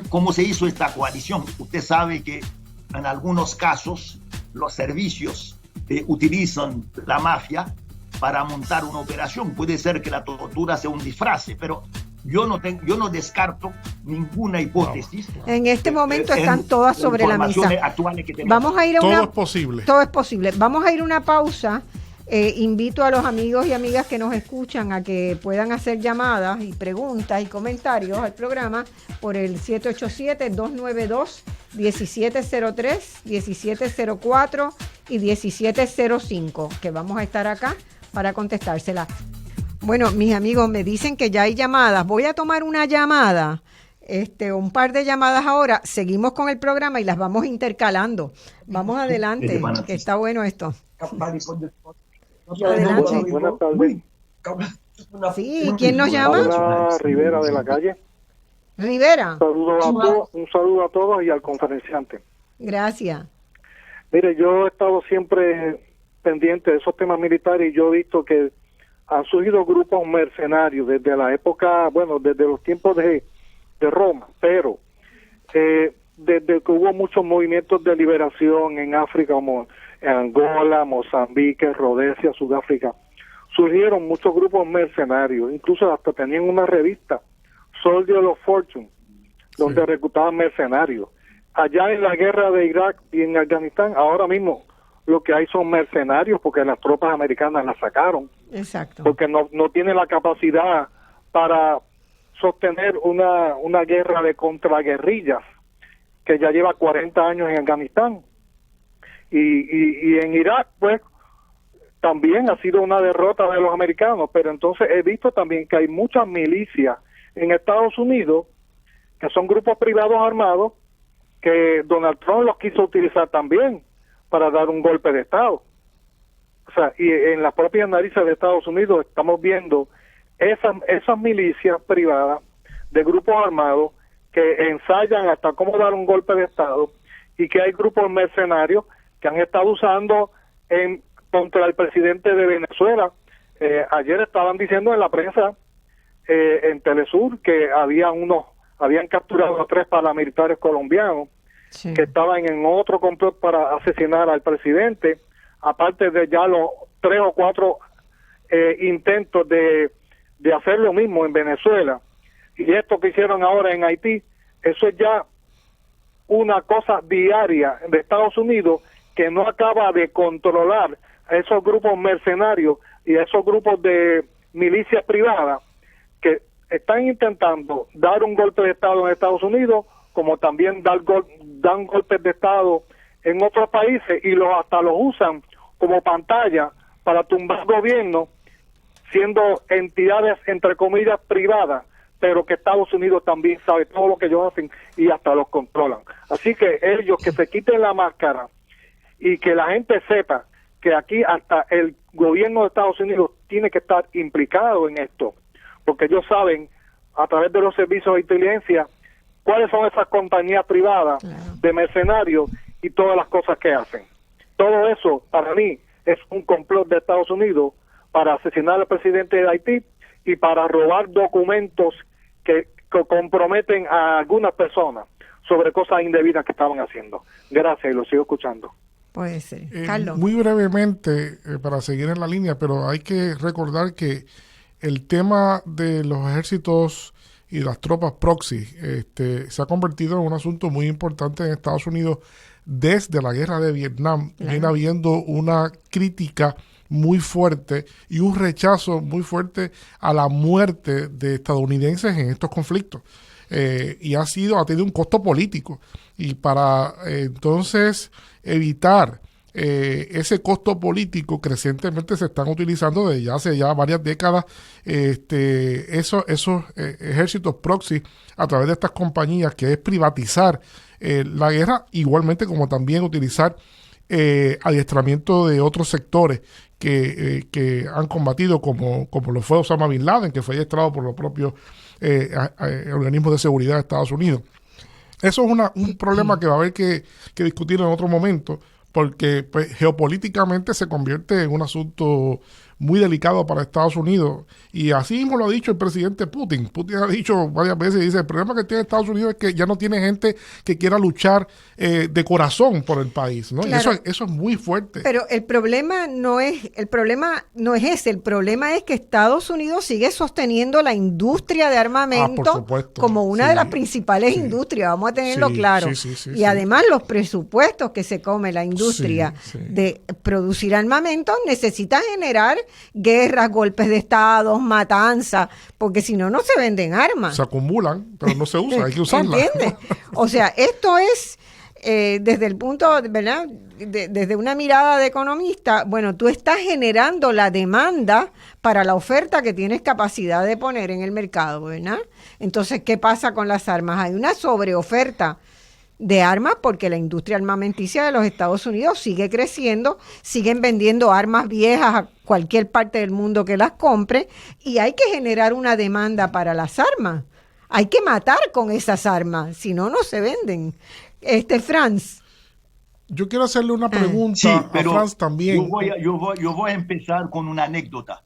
cómo se hizo esta coalición. Usted sabe que en algunos casos los servicios utilizan la mafia para montar una operación. Puede ser que la tortura sea un disfraz, pero yo no descarto ninguna hipótesis. En este momento están todas sobre la mesa. Vamos a ir a todo es posible. Todo es posible. Vamos a ir a una pausa. Invito a los amigos y amigas que nos escuchan a que puedan hacer llamadas y preguntas y comentarios al programa por el 787-292-1703, 1704 y 1705, que vamos a estar acá para contestársela. Bueno, mis amigos, me dicen que ya hay llamadas. Voy a tomar una llamada, un par de llamadas ahora. Seguimos con el programa y las vamos intercalando. Vamos adelante, que está bueno esto. Adelante. Buenas tardes. Sí, ¿quién nos llama? Habla Rivera de la calle. Rivera. Un saludo a todos y al conferenciante. Gracias. Mire, yo he estado siempre pendiente de esos temas militares y yo he visto que han surgido grupos mercenarios desde la época, bueno, desde los tiempos de Roma, pero desde que hubo muchos movimientos de liberación en África, como en Angola, Mozambique, Rodesia, Sudáfrica, surgieron muchos grupos mercenarios, incluso hasta tenían una revista, Soldier of Fortune, donde reclutaban mercenarios. Allá en la guerra de Irak y en Afganistán, ahora mismo lo que hay son mercenarios porque las tropas americanas las sacaron. Exacto. Porque no tienen la capacidad para sostener una guerra de contraguerrillas que ya lleva 40 años en Afganistán. Y en Irak, pues, también ha sido una derrota de los americanos, pero entonces he visto también que hay muchas milicias en Estados Unidos que son grupos privados armados que Donald Trump los quiso utilizar también para dar un golpe de Estado. O sea, y en las propias narices de Estados Unidos estamos viendo esas milicias privadas de grupos armados que ensayan hasta cómo dar un golpe de Estado, y que hay grupos mercenarios que han estado usando contra el presidente de Venezuela. Ayer estaban diciendo en la prensa, en Telesur, que habían capturado a 3 paramilitares colombianos que estaban en otro complot para asesinar al presidente, aparte de ya los 3 o 4 intentos de hacer lo mismo en Venezuela. Y esto que hicieron ahora en Haití, eso es ya una cosa diaria de Estados Unidos, que no acaba de controlar a esos grupos mercenarios y a esos grupos de milicias privadas que están intentando dar un golpe de Estado en Estados Unidos, como también dan golpes de Estado en otros países, y hasta los usan como pantalla para tumbar gobiernos, siendo entidades entre comillas privadas, pero que Estados Unidos también sabe todo lo que ellos hacen y hasta los controlan. Así que ellos que se quiten la máscara y que la gente sepa que aquí hasta el gobierno de Estados Unidos tiene que estar implicado en esto, porque ellos saben a través de los servicios de inteligencia cuáles son esas compañías privadas de mercenarios y todas las cosas que hacen. Todo eso para mí es un complot de Estados Unidos para asesinar al presidente de Haití y para robar documentos que comprometen a algunas personas sobre cosas indebidas que estaban haciendo. Gracias, y lo sigo escuchando. Puede ser. Carlos. Muy brevemente, para seguir en la línea, pero hay que recordar que el tema de los ejércitos y las tropas proxy se ha convertido en un asunto muy importante en Estados Unidos desde la guerra de Vietnam. Viene habiendo una crítica muy fuerte y un rechazo muy fuerte a la muerte de estadounidenses en estos conflictos. Y ha tenido un costo político. Y para entonces evitar ese costo político, crecientemente se están utilizando desde hace ya varias décadas esos ejércitos proxy a través de estas compañías, que es privatizar la guerra, igualmente como también utilizar adiestramiento de otros sectores que han combatido, como lo fue Osama Bin Laden, que fue adiestrado por los propios organismos de seguridad de Estados Unidos. Eso es un problema que va a haber que discutir en otro momento, porque pues, geopolíticamente se convierte en un asunto muy delicado para Estados Unidos. Y así mismo lo ha dicho el presidente Putin. Putin ha dicho varias veces, dice, el problema que tiene Estados Unidos es que ya no tiene gente que quiera luchar de corazón por el país, ¿no? Claro. Y eso es muy fuerte. Pero el problema no es ese, el problema es que Estados Unidos sigue sosteniendo la industria de armamento por supuesto. como una Sí, de las principales sí. industrias, vamos a tenerlo Sí, claro. sí, Y además los presupuestos que se come la industria Sí. de producir armamento necesita generar guerras, golpes de estado, matanzas, porque si no, no se venden armas. Se acumulan, pero no se usan, hay que usarlas. ¿Entiendes? O sea, esto es desde el punto, ¿verdad? Desde una mirada de economista, bueno, tú estás generando la demanda para la oferta que tienes capacidad de poner en el mercado, ¿verdad? Entonces, ¿qué pasa con las armas? Hay una sobreoferta de armas porque la industria armamenticia de los Estados Unidos sigue creciendo, siguen vendiendo armas viejas a cualquier parte del mundo que las compre y hay que generar una demanda para las armas. Hay que matar con esas armas, si no, no se venden. Franz. Yo quiero hacerle una pregunta Sí, a pero Franz también. yo voy a empezar con una anécdota.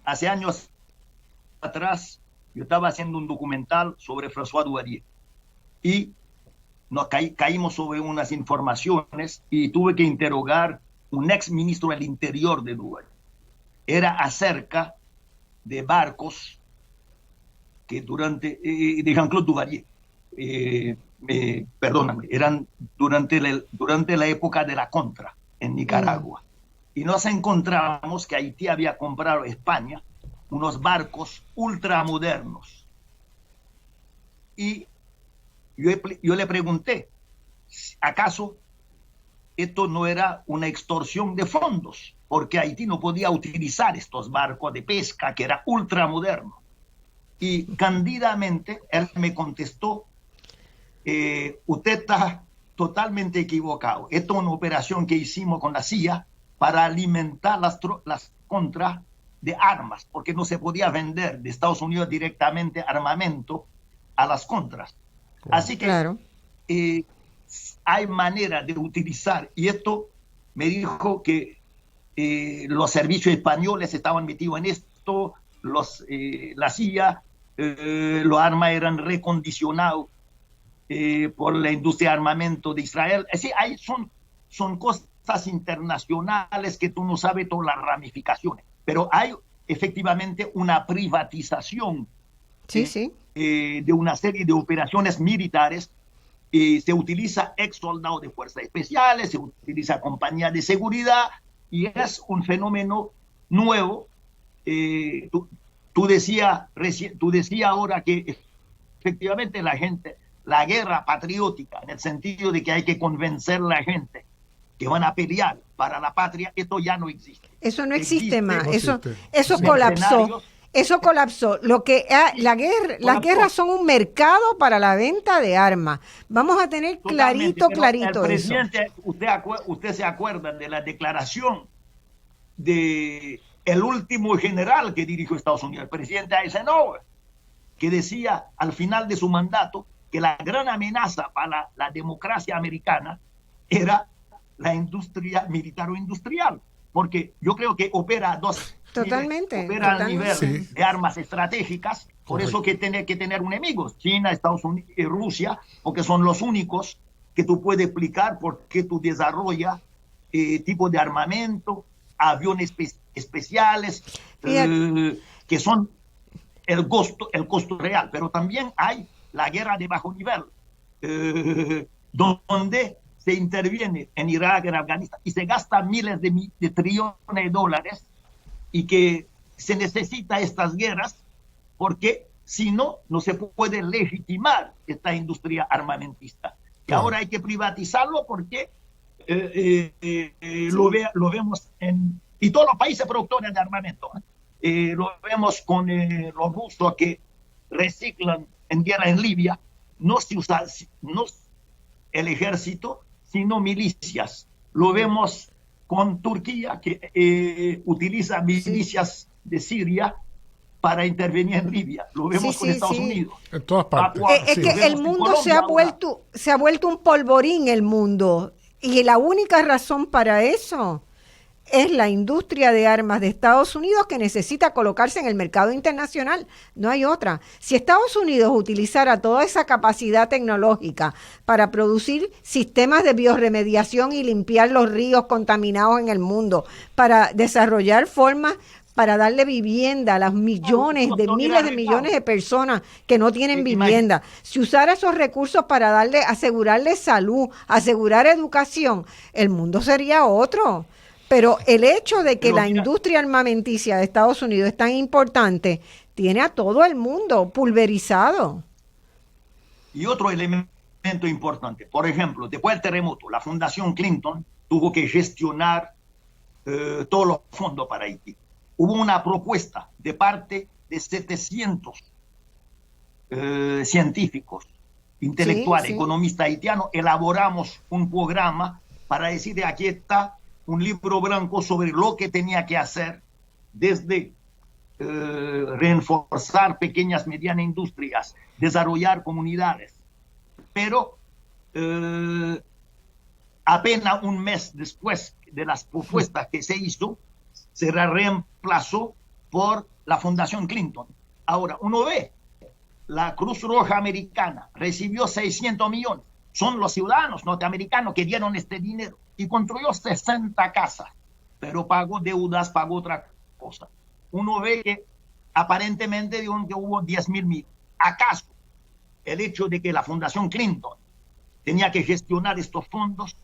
Hace años atrás, yo estaba haciendo un documental sobre François Duvalier y nos caímos sobre unas informaciones y tuve que interrogar un ex ministro del Interior de Duvalier. Era acerca de barcos que de Jean-Claude Duvalier, perdóname, eran durante la época de la Contra en Nicaragua. Y nos encontramos que Haití había comprado a España unos barcos ultramodernos. Y yo le pregunté, ¿acaso esto no era una extorsión de fondos? Porque Haití no podía utilizar estos barcos de pesca que era ultramoderno. Y candidamente él me contestó, usted está totalmente equivocado. Esto es una operación que hicimos con la CIA para alimentar las contras de armas, porque no se podía vender de Estados Unidos directamente armamento a las contras. Así que claro. Hay manera de utilizar, y esto me dijo que los servicios españoles estaban metidos en esto, la CIA, los armas eran recondicionados por la industria de armamento de Israel. Es decir, son cosas internacionales que tú no sabes todas las ramificaciones, pero hay efectivamente una privatización de una serie de operaciones militares. Se utiliza ex soldados de fuerzas especiales, se utiliza compañía de seguridad y es un fenómeno nuevo. Tú decías ahora que efectivamente la guerra patriótica, en el sentido de que hay que convencer a la gente que van a pelear para la patria, esto ya no existe. Eso no existe más. No existe. Eso colapsó. Eso colapsó. Las guerras son un mercado para la venta de armas. Vamos a tener clarito el presidente, eso. Usted se acuerda de la declaración de el último general que dirigió Estados Unidos, el presidente Eisenhower, que decía al final de su mandato que la gran amenaza para la democracia americana era la industria militar o industrial, porque yo creo que opera a dos Totalmente. opera a nivel de armas estratégicas, por eso que tiene que tener enemigos, China, Estados Unidos y Rusia, porque son los únicos que tú puedes explicar por qué tú desarrollas tipo de armamento, aviones especiales, que son el costo real, pero también hay la guerra de bajo nivel, donde se interviene en Irak, en Afganistán, y se gasta miles de trillones de dólares, y que se necesita estas guerras, porque si no, no se puede legitimar esta industria armamentista. Y ahora hay que privatizarlo porque lo vemos y todos los países productores de armamento. Lo vemos con los rusos que reciclan en guerra en Libia, no se usa no el ejército, sino milicias. Lo vemos con Turquía, que utiliza milicias de Siria para intervenir en Libia. Lo vemos con Estados Unidos. En todas partes. Es que el mundo se ha vuelto un polvorín, el mundo. Y la única razón para eso es la industria de armas de Estados Unidos que necesita colocarse en el mercado internacional. No hay otra. Si Estados Unidos utilizara toda esa capacidad tecnológica para producir sistemas de biorremediación y limpiar los ríos contaminados en el mundo, para desarrollar formas para darle vivienda a las millones de miles de millones de personas que no tienen vivienda, si usara esos recursos para asegurarle salud, asegurar educación, el mundo sería otro. Pero el hecho de que la industria armamenticia de Estados Unidos es tan importante, tiene a todo el mundo pulverizado. Y otro elemento importante, por ejemplo, después del terremoto, la Fundación Clinton tuvo que gestionar todos los fondos para Haití. Hubo una propuesta de parte de 700 científicos, intelectuales, economistas haitianos. Elaboramos un programa para decir, aquí está un libro blanco sobre lo que tenía que hacer, desde reforzar pequeñas, medianas industrias, desarrollar comunidades. Pero apenas un mes después de las propuestas que se hizo, se reemplazó por la Fundación Clinton. Ahora, uno ve, la Cruz Roja Americana recibió 600 millones. Son los ciudadanos norteamericanos que dieron este dinero y construyó 60 casas, pero pagó deudas, pagó otra cosa. Uno ve que aparentemente que hubo 10,000 millones. ¿Acaso el hecho de que la Fundación Clinton tenía que gestionar estos fondos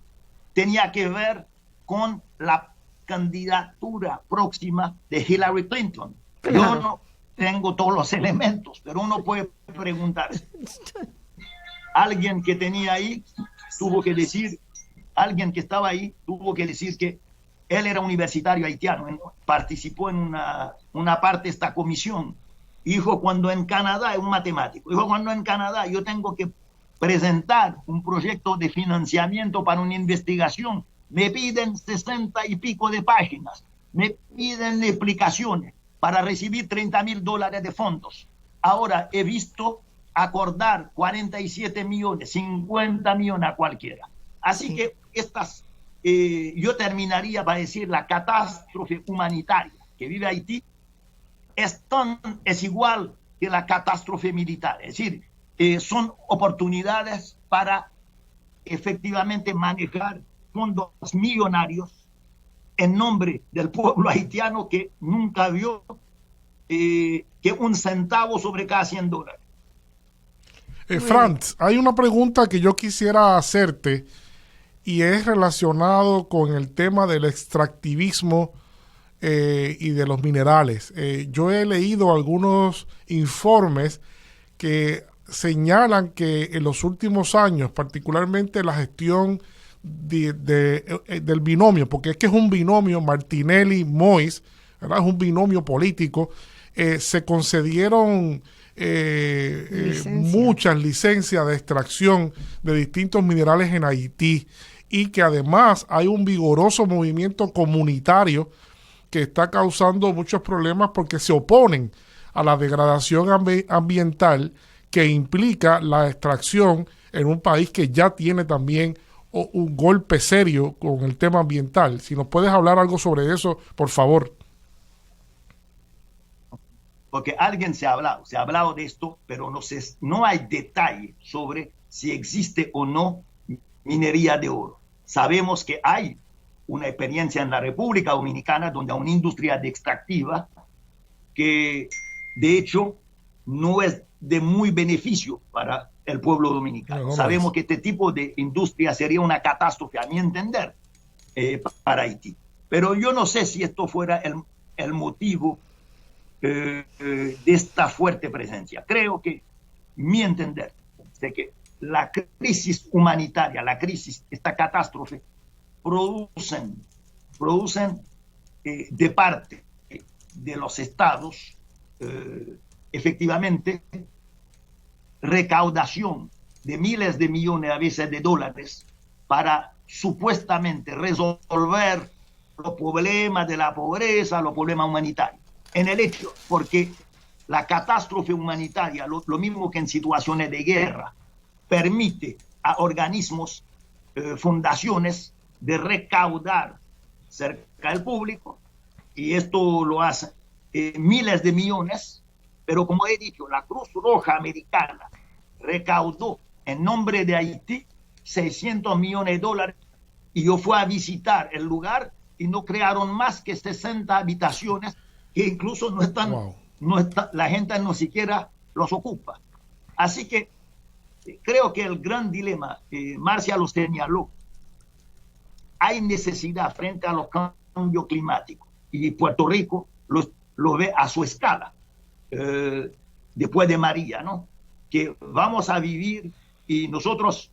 tenía que ver con la candidatura próxima de Hillary Clinton? Yo no tengo todos los elementos, pero uno puede preguntarse. Alguien que tenía ahí tuvo que decir, alguien que estaba ahí tuvo que decir que él era universitario haitiano, participó en una parte de esta comisión. Dijo, cuando en Canadá, es un matemático, dijo, cuando en Canadá yo tengo que presentar un proyecto de financiamiento para una investigación, me piden 60 y pico de páginas, me piden explicaciones para recibir $30,000 de fondos. Ahora he visto acordar 47 millones, 50 millones a cualquiera. Así que yo terminaría para decir, la catástrofe humanitaria que vive Haití es igual que la catástrofe militar. Es decir, son oportunidades para efectivamente manejar fondos millonarios en nombre del pueblo haitiano, que nunca vio que un centavo sobre cada $100. Franz, hay una pregunta que yo quisiera hacerte y es relacionado con el tema del extractivismo y de los minerales. Yo he leído algunos informes que señalan que en los últimos años, particularmente la gestión del binomio, porque es que es un binomio Martinelli-Moïse, ¿verdad? Es un binomio político, se concedieron muchas licencias de extracción de distintos minerales en Haití, y que además hay un vigoroso movimiento comunitario que está causando muchos problemas porque se oponen a la degradación ambiental que implica la extracción en un país que ya tiene también un golpe serio con el tema ambiental. Si nos puedes hablar algo sobre eso, por favor. Porque alguien se ha hablado de esto, pero no hay detalle sobre si existe o no minería de oro. Sabemos que hay una experiencia en la República Dominicana donde hay una industria de extractiva que de hecho no es de muy beneficio para el pueblo dominicano. Sabemos que este tipo de industria sería una catástrofe, a mi entender, para Haití. Pero yo no sé si esto fuera el motivo de esta fuerte presencia. Creo que, mi entender, de que la crisis humanitaria, esta catástrofe, producen de parte de los estados, efectivamente, recaudación de miles de millones, a veces de dólares, para supuestamente resolver los problemas de la pobreza, los problemas humanitarios. En el hecho, porque la catástrofe humanitaria, lo mismo que en situaciones de guerra, permite a organismos, fundaciones, de recaudar cerca el público, y esto lo hacen miles de millones, pero como he dicho, la Cruz Roja Americana recaudó en nombre de Haití $600 millones, y yo fui a visitar el lugar y no crearon más que 60 habitaciones que incluso no están, la gente no siquiera los ocupa. Así que creo que el gran dilema, Marcia lo señaló, hay necesidad frente a los cambios climáticos, y Puerto Rico lo ve a su escala, después de María, ¿no? Que vamos a vivir, y nosotros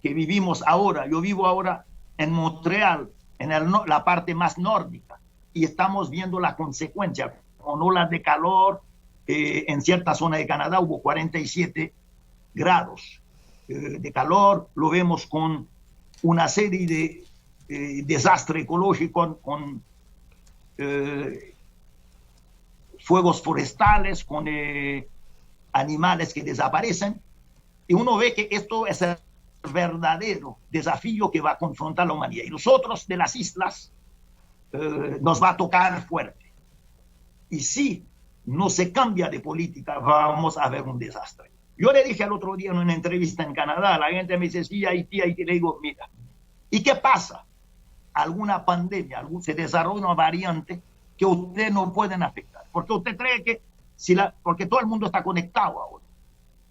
que vivimos ahora, yo vivo ahora en Montreal, en la parte más nórdica, y estamos viendo la consecuencia, con olas de calor, en cierta zona de Canadá hubo 47 grados de calor, lo vemos con una serie de desastre ecológico, con fuegos forestales, con animales que desaparecen, y uno ve que esto es el verdadero desafío que va a confrontar la humanidad, y nosotros de las islas nos va a tocar fuerte, y si no se cambia de política vamos a ver un desastre. Yo le dije el otro día en una entrevista en Canadá, la gente me dice, sí, Haití, le digo, mira, ¿y qué pasa? Alguna pandemia, se desarrolla una variante que ustedes no pueden afectar, porque usted cree que, porque todo el mundo está conectado ahora.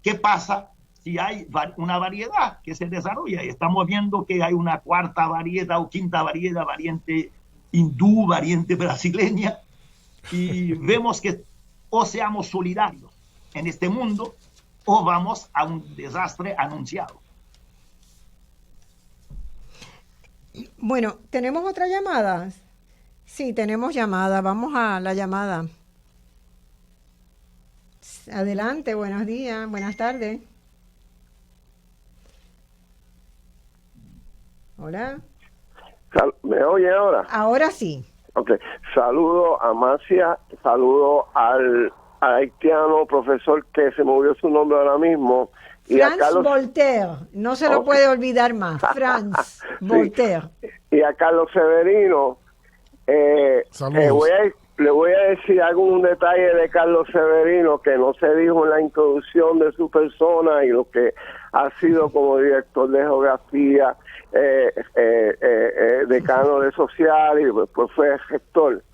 ¿Qué pasa si hay una variedad que se desarrolla? Y estamos viendo que hay una cuarta variedad o quinta variedad, variante hindú, variante brasileña, y vemos que o seamos solidarios en este mundo o vamos a un desastre anunciado. Bueno, ¿tenemos otra llamada? Sí, tenemos llamada. Vamos a la llamada. Adelante, buenos días, buenas tardes. Hola. ¿Me oye ahora? Ahora sí. Ok. Saludo a Marcia, saludo al haitiano profesor que se movió su nombre ahora mismo. Franz Voltaire, no se lo puede olvidar más, Franz Voltaire. Y a Carlos Severino, le voy a decir algún detalle de Carlos Severino que no se dijo en la introducción de su persona y lo que ha sido como director de geografía, decano de social, y después fue gestor.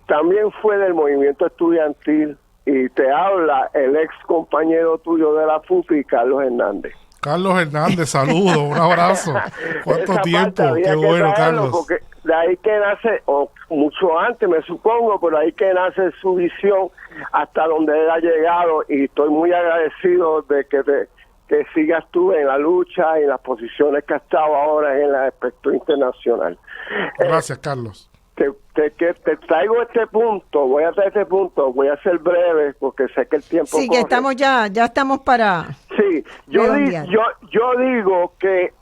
También fue del movimiento estudiantil, y te habla el ex compañero tuyo de la FUPI, Carlos Hernández. Carlos Hernández, saludos, un abrazo. ¿Cuánto tiempo? Qué bueno, Carlos. Porque de ahí que nace, o mucho antes me supongo, pero ahí que nace su visión hasta donde él ha llegado, y estoy muy agradecido de que sigas tú en la lucha y en las posiciones que has estado ahora en el aspecto internacional. Gracias, Carlos. Te traigo este punto, voy a ser breve porque sé que el tiempo sí, corre. Que estamos ya estamos para... Sí, yo digo que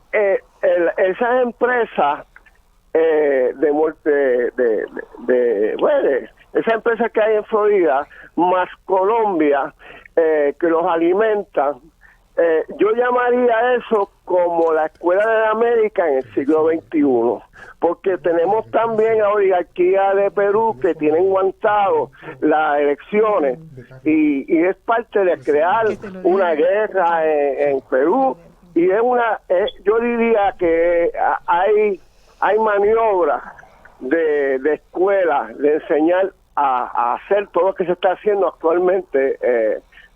esas empresas esa empresa que hay en Florida, más Colombia, que los alimentan, yo llamaría eso como la Escuela de América en el siglo XXI, porque tenemos también a oligarquía de Perú que tienen aguantado las elecciones, y es parte de crear una guerra en Perú, y es yo diría que hay maniobras de escuelas de enseñar a hacer todo lo que se está haciendo actualmente,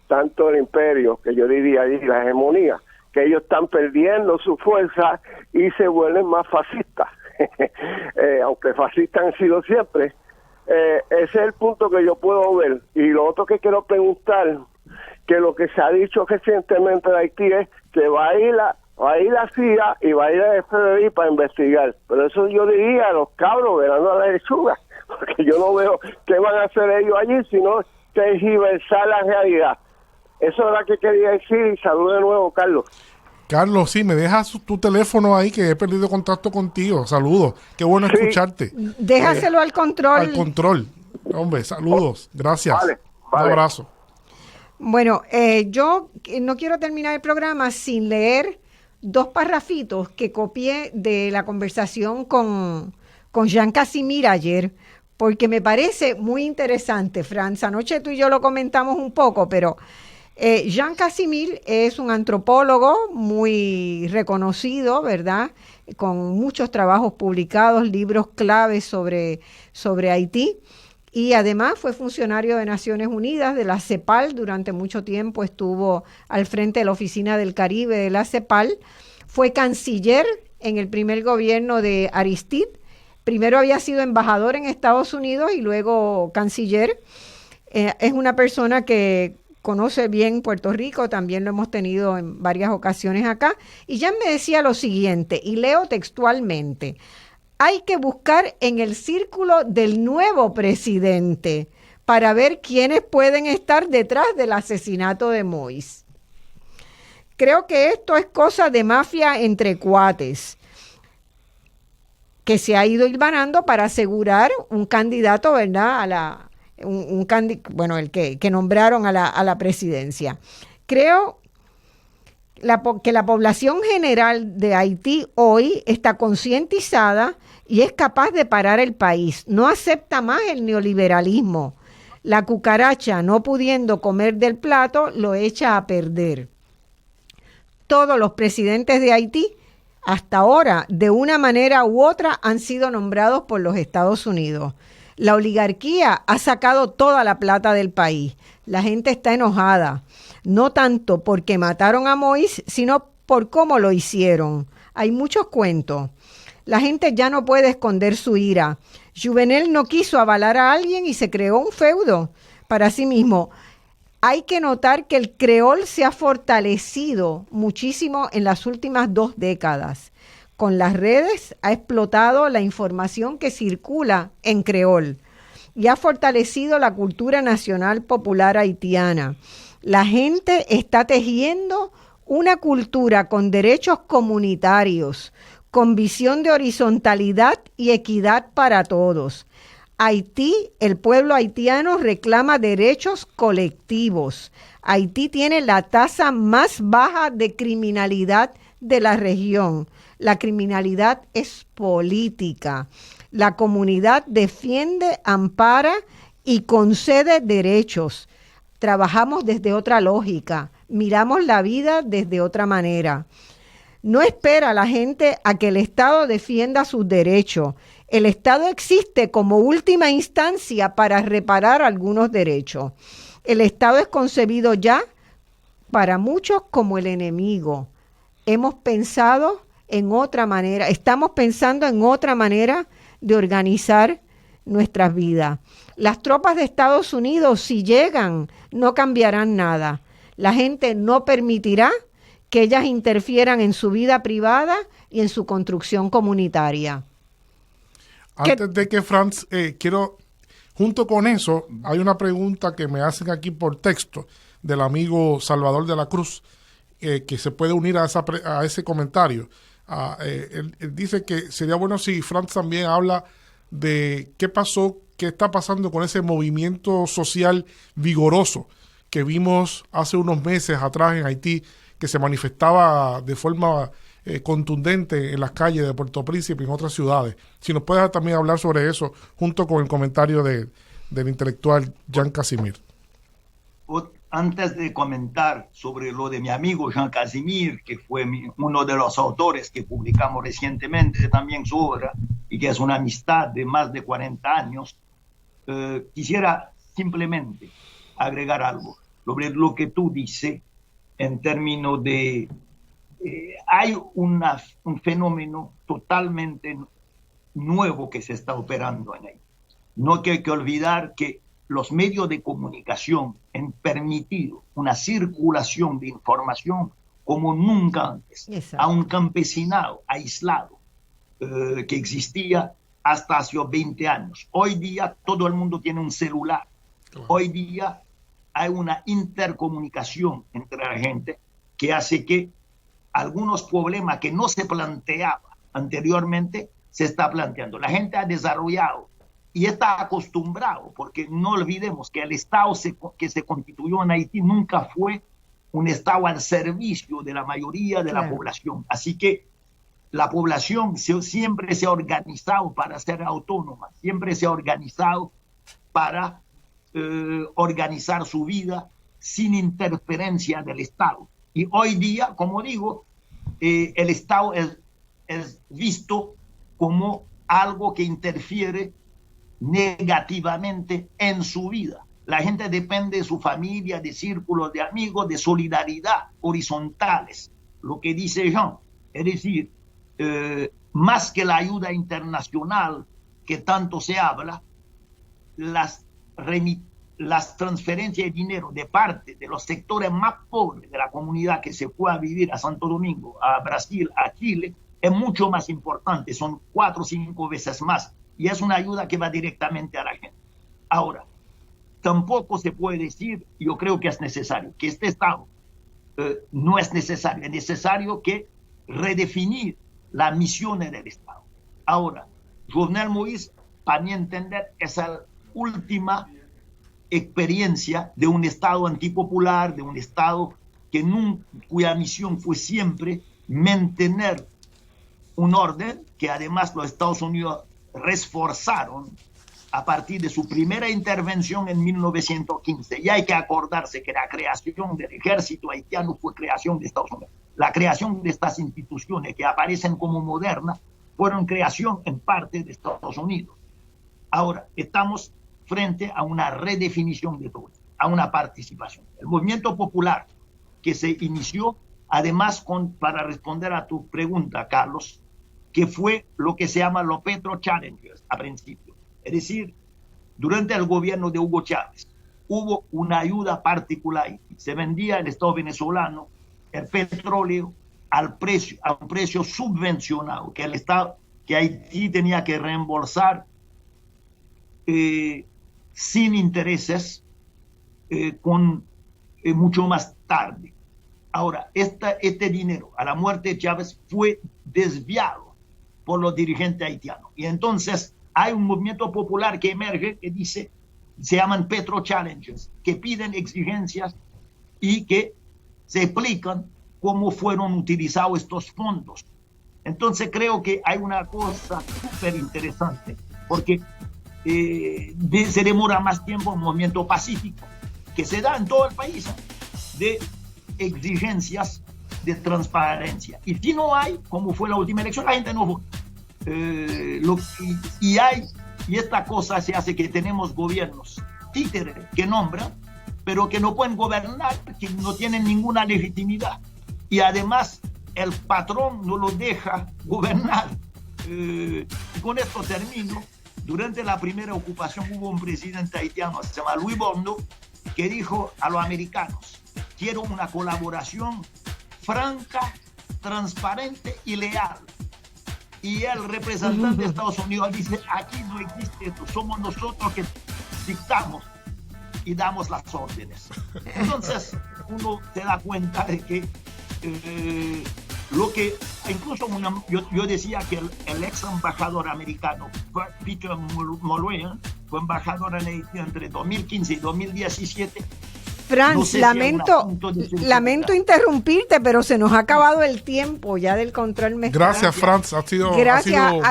tanto el imperio, que yo diría, y la hegemonía, que ellos están perdiendo su fuerza y se vuelven más fascistas, aunque fascistas han sido siempre. Ese es el punto que yo puedo ver. Y lo otro que quiero preguntar, que lo que se ha dicho recientemente de Haití es que va a ir la CIA y va a ir el FBI para investigar, pero eso yo diría a los cabros velando a la lechuga, porque yo no veo qué van a hacer ellos allí, sino tergiversar la realidad. Eso es lo que quería decir, y saludo de nuevo, Carlos. Carlos, sí, me dejas tu teléfono ahí, que he perdido contacto contigo. Saludos, qué bueno escucharte. Déjaselo al control. Al control. Hombre, saludos, gracias. Vale. Un abrazo. Bueno, yo no quiero terminar el programa sin leer 2 parrafitos que copié de la conversación con con Jean Casimir ayer, porque me parece muy interesante, Franz. Anoche tú y yo lo comentamos un poco, pero Jean Casimir es un antropólogo muy reconocido, ¿verdad? Con muchos trabajos publicados, libros claves sobre Haití. Y además fue funcionario de Naciones Unidas, de la CEPAL, durante mucho tiempo estuvo al frente de la Oficina del Caribe de la CEPAL, fue canciller en el primer gobierno de Aristide, primero había sido embajador en Estados Unidos y luego canciller. Es una persona que conoce bien Puerto Rico, también lo hemos tenido en varias ocasiones acá, y ya me decía lo siguiente, y leo textualmente: hay que buscar en el círculo del nuevo presidente para ver quiénes pueden estar detrás del asesinato de Moïse. Creo que esto es cosa de mafia entre cuates, que se ha ido hilvanando para asegurar un candidato, ¿verdad? El que nombraron a la presidencia. Creo que la población general de Haití hoy está concientizada y es capaz de parar el país. No acepta más el neoliberalismo. La cucaracha, no pudiendo comer del plato, lo echa a perder. Todos los presidentes de Haití, hasta ahora, de una manera u otra, han sido nombrados por los Estados Unidos. La oligarquía ha sacado toda la plata del país. La gente está enojada, no tanto porque mataron a Moïse, sino por cómo lo hicieron. Hay muchos cuentos. La gente ya no puede esconder su ira. Juvenel no quiso avalar a alguien y se creó un feudo para sí mismo. Hay que notar que el creol se ha fortalecido muchísimo en las últimas 2 décadas. Con las redes ha explotado la información que circula en creol y ha fortalecido la cultura nacional popular haitiana. La gente está tejiendo una cultura con derechos comunitarios, con visión de horizontalidad y equidad para todos. Haití, el pueblo haitiano reclama derechos colectivos. Haití tiene la tasa más baja de criminalidad de la región. La criminalidad es política. La comunidad defiende, ampara y concede derechos. Trabajamos desde otra lógica, miramos la vida desde otra manera. No espera la gente a que el Estado defienda sus derechos. El Estado existe como última instancia para reparar algunos derechos. El Estado es concebido ya para muchos como el enemigo. Hemos pensado en otra manera, estamos pensando en otra manera de organizar nuestras vidas. Las tropas de Estados Unidos, si llegan, no cambiarán nada. La gente no permitirá que ellas interfieran en su vida privada y en su construcción comunitaria. Antes de que Franz, quiero, junto con eso, hay una pregunta que me hacen aquí por texto del amigo Salvador de la Cruz, que se puede unir a ese comentario. Él dice que sería bueno si Franz también habla de qué está pasando con ese movimiento social vigoroso que vimos hace unos meses atrás en Haití, que se manifestaba de forma contundente en las calles de Puerto Príncipe y en otras ciudades. Si nos puedes también hablar sobre eso, junto con el comentario del intelectual Jean Casimir. Antes de comentar sobre lo de mi amigo Jean Casimir, que fue uno de los autores que publicamos recientemente también su obra, y que es una amistad de más de 40 años, quisiera simplemente agregar algo sobre lo que tú dices en términos de... hay un fenómeno totalmente nuevo que se está operando en Haití. No hay que olvidar que los medios de comunicación han permitido una circulación de información como nunca antes. Exacto. A un campesinado aislado que existía hasta hace 20 años. Hoy día todo el mundo tiene un celular. Claro. Hoy día hay una intercomunicación entre la gente que hace que algunos problemas que no se planteaban anteriormente se está planteando. La gente ha desarrollado y está acostumbrado, porque no olvidemos que el Estado que se constituyó en Haití nunca fue un Estado al servicio de la mayoría de la población. Así que la población siempre se ha organizado para ser autónoma, siempre se ha organizado para organizar su vida sin interferencia del Estado. Y hoy día, como digo, el Estado es visto como algo que interfiere negativamente en su vida. La gente depende de su familia, de círculos de amigos, de solidaridad horizontales, lo que dice Jean. Es decir, más que la ayuda internacional que tanto se habla, las transferencias de dinero de parte de los sectores más pobres de la comunidad que se fue a vivir a Santo Domingo, a Brasil, a Chile, es mucho más importante, son 4 o 5 veces más, y es una ayuda que va directamente a la gente. Ahora, tampoco se puede decir, yo creo que es necesario, que este Estado no es necesario que redefinir las misiones del Estado. Ahora, Jovenel Moïse, para mi entender, es la última experiencia de un Estado antipopular, de un Estado cuya misión fue siempre mantener un orden que además los Estados Unidos reforzaron a partir de su primera intervención en 1915. Y hay que acordarse que la creación del ejército haitiano fue creación de Estados Unidos. La creación de estas instituciones que aparecen como modernas fueron creación en parte de Estados Unidos. Ahora, estamos frente a una redefinición de todo, a una participación. El movimiento popular que se inició, además, para responder a tu pregunta, Carlos, que fue lo que se llama los Petro Challengers a principio. Es decir, durante el gobierno de Hugo Chávez hubo una ayuda particular. Se vendía el Estado venezolano el petróleo a un precio subvencionado, que el Estado, que Haití tenía que reembolsar sin intereses mucho más tarde. Ahora, este dinero a la muerte de Chávez fue desviado por los dirigentes haitianos. Y entonces hay un movimiento popular que emerge que dice, se llaman Petro Challengers, que piden exigencias y que se explican cómo fueron utilizados estos fondos. Entonces creo que hay una cosa súper interesante, porque se demora más tiempo un movimiento pacífico que se da en todo el país de exigencias de transparencia. Y si no hay, como fue la última elección, la gente no vota. Y esta cosa se hace que tenemos gobiernos títeres que nombran, pero que no pueden gobernar, que no tienen ninguna legitimidad. Y además el patrón no lo deja gobernar. Con esto termino. Durante la primera ocupación hubo un presidente haitiano, se llama Luis Bondo, que dijo a los americanos: quiero una colaboración franca, transparente y leal. Y el representante de Estados Unidos dice: aquí no existe esto, somos nosotros que dictamos y damos las órdenes. Entonces uno se da cuenta de que lo que incluso yo decía que el ex embajador americano Peter Mulroney fue embajador en Haití entre 2015 y 2017. Franz, no sé lamento interrumpirte, pero se nos ha acabado el tiempo ya del control mezclado. Gracias, Franz, ha sido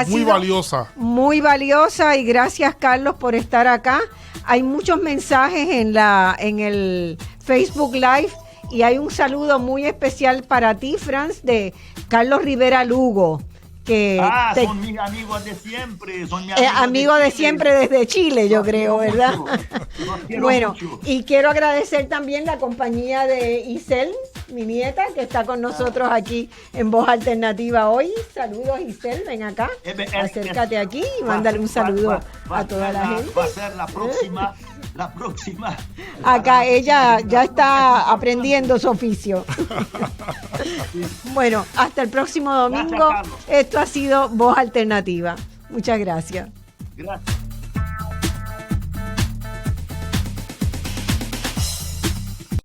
muy valiosa. Muy valiosa, y gracias, Carlos, por estar acá. Hay muchos mensajes en el Facebook Live, y hay un saludo muy especial para ti, Franz, de Carlos Rivera Lugo. Son mis amigos de siempre. Son mis amigos de siempre desde Chile, yo creo, ¿verdad? Bueno, mucho. Y quiero agradecer también la compañía de Isel, mi nieta, que está con nosotros aquí en Voz Alternativa hoy. Saludos, Isel, ven acá, acércate aquí y mándale un saludo a toda la gente. Va a ser la próxima. Acá ella ya está aprendiendo su oficio. Bueno, hasta el próximo domingo. Esto ha sido Voz Alternativa. Muchas gracias. Gracias.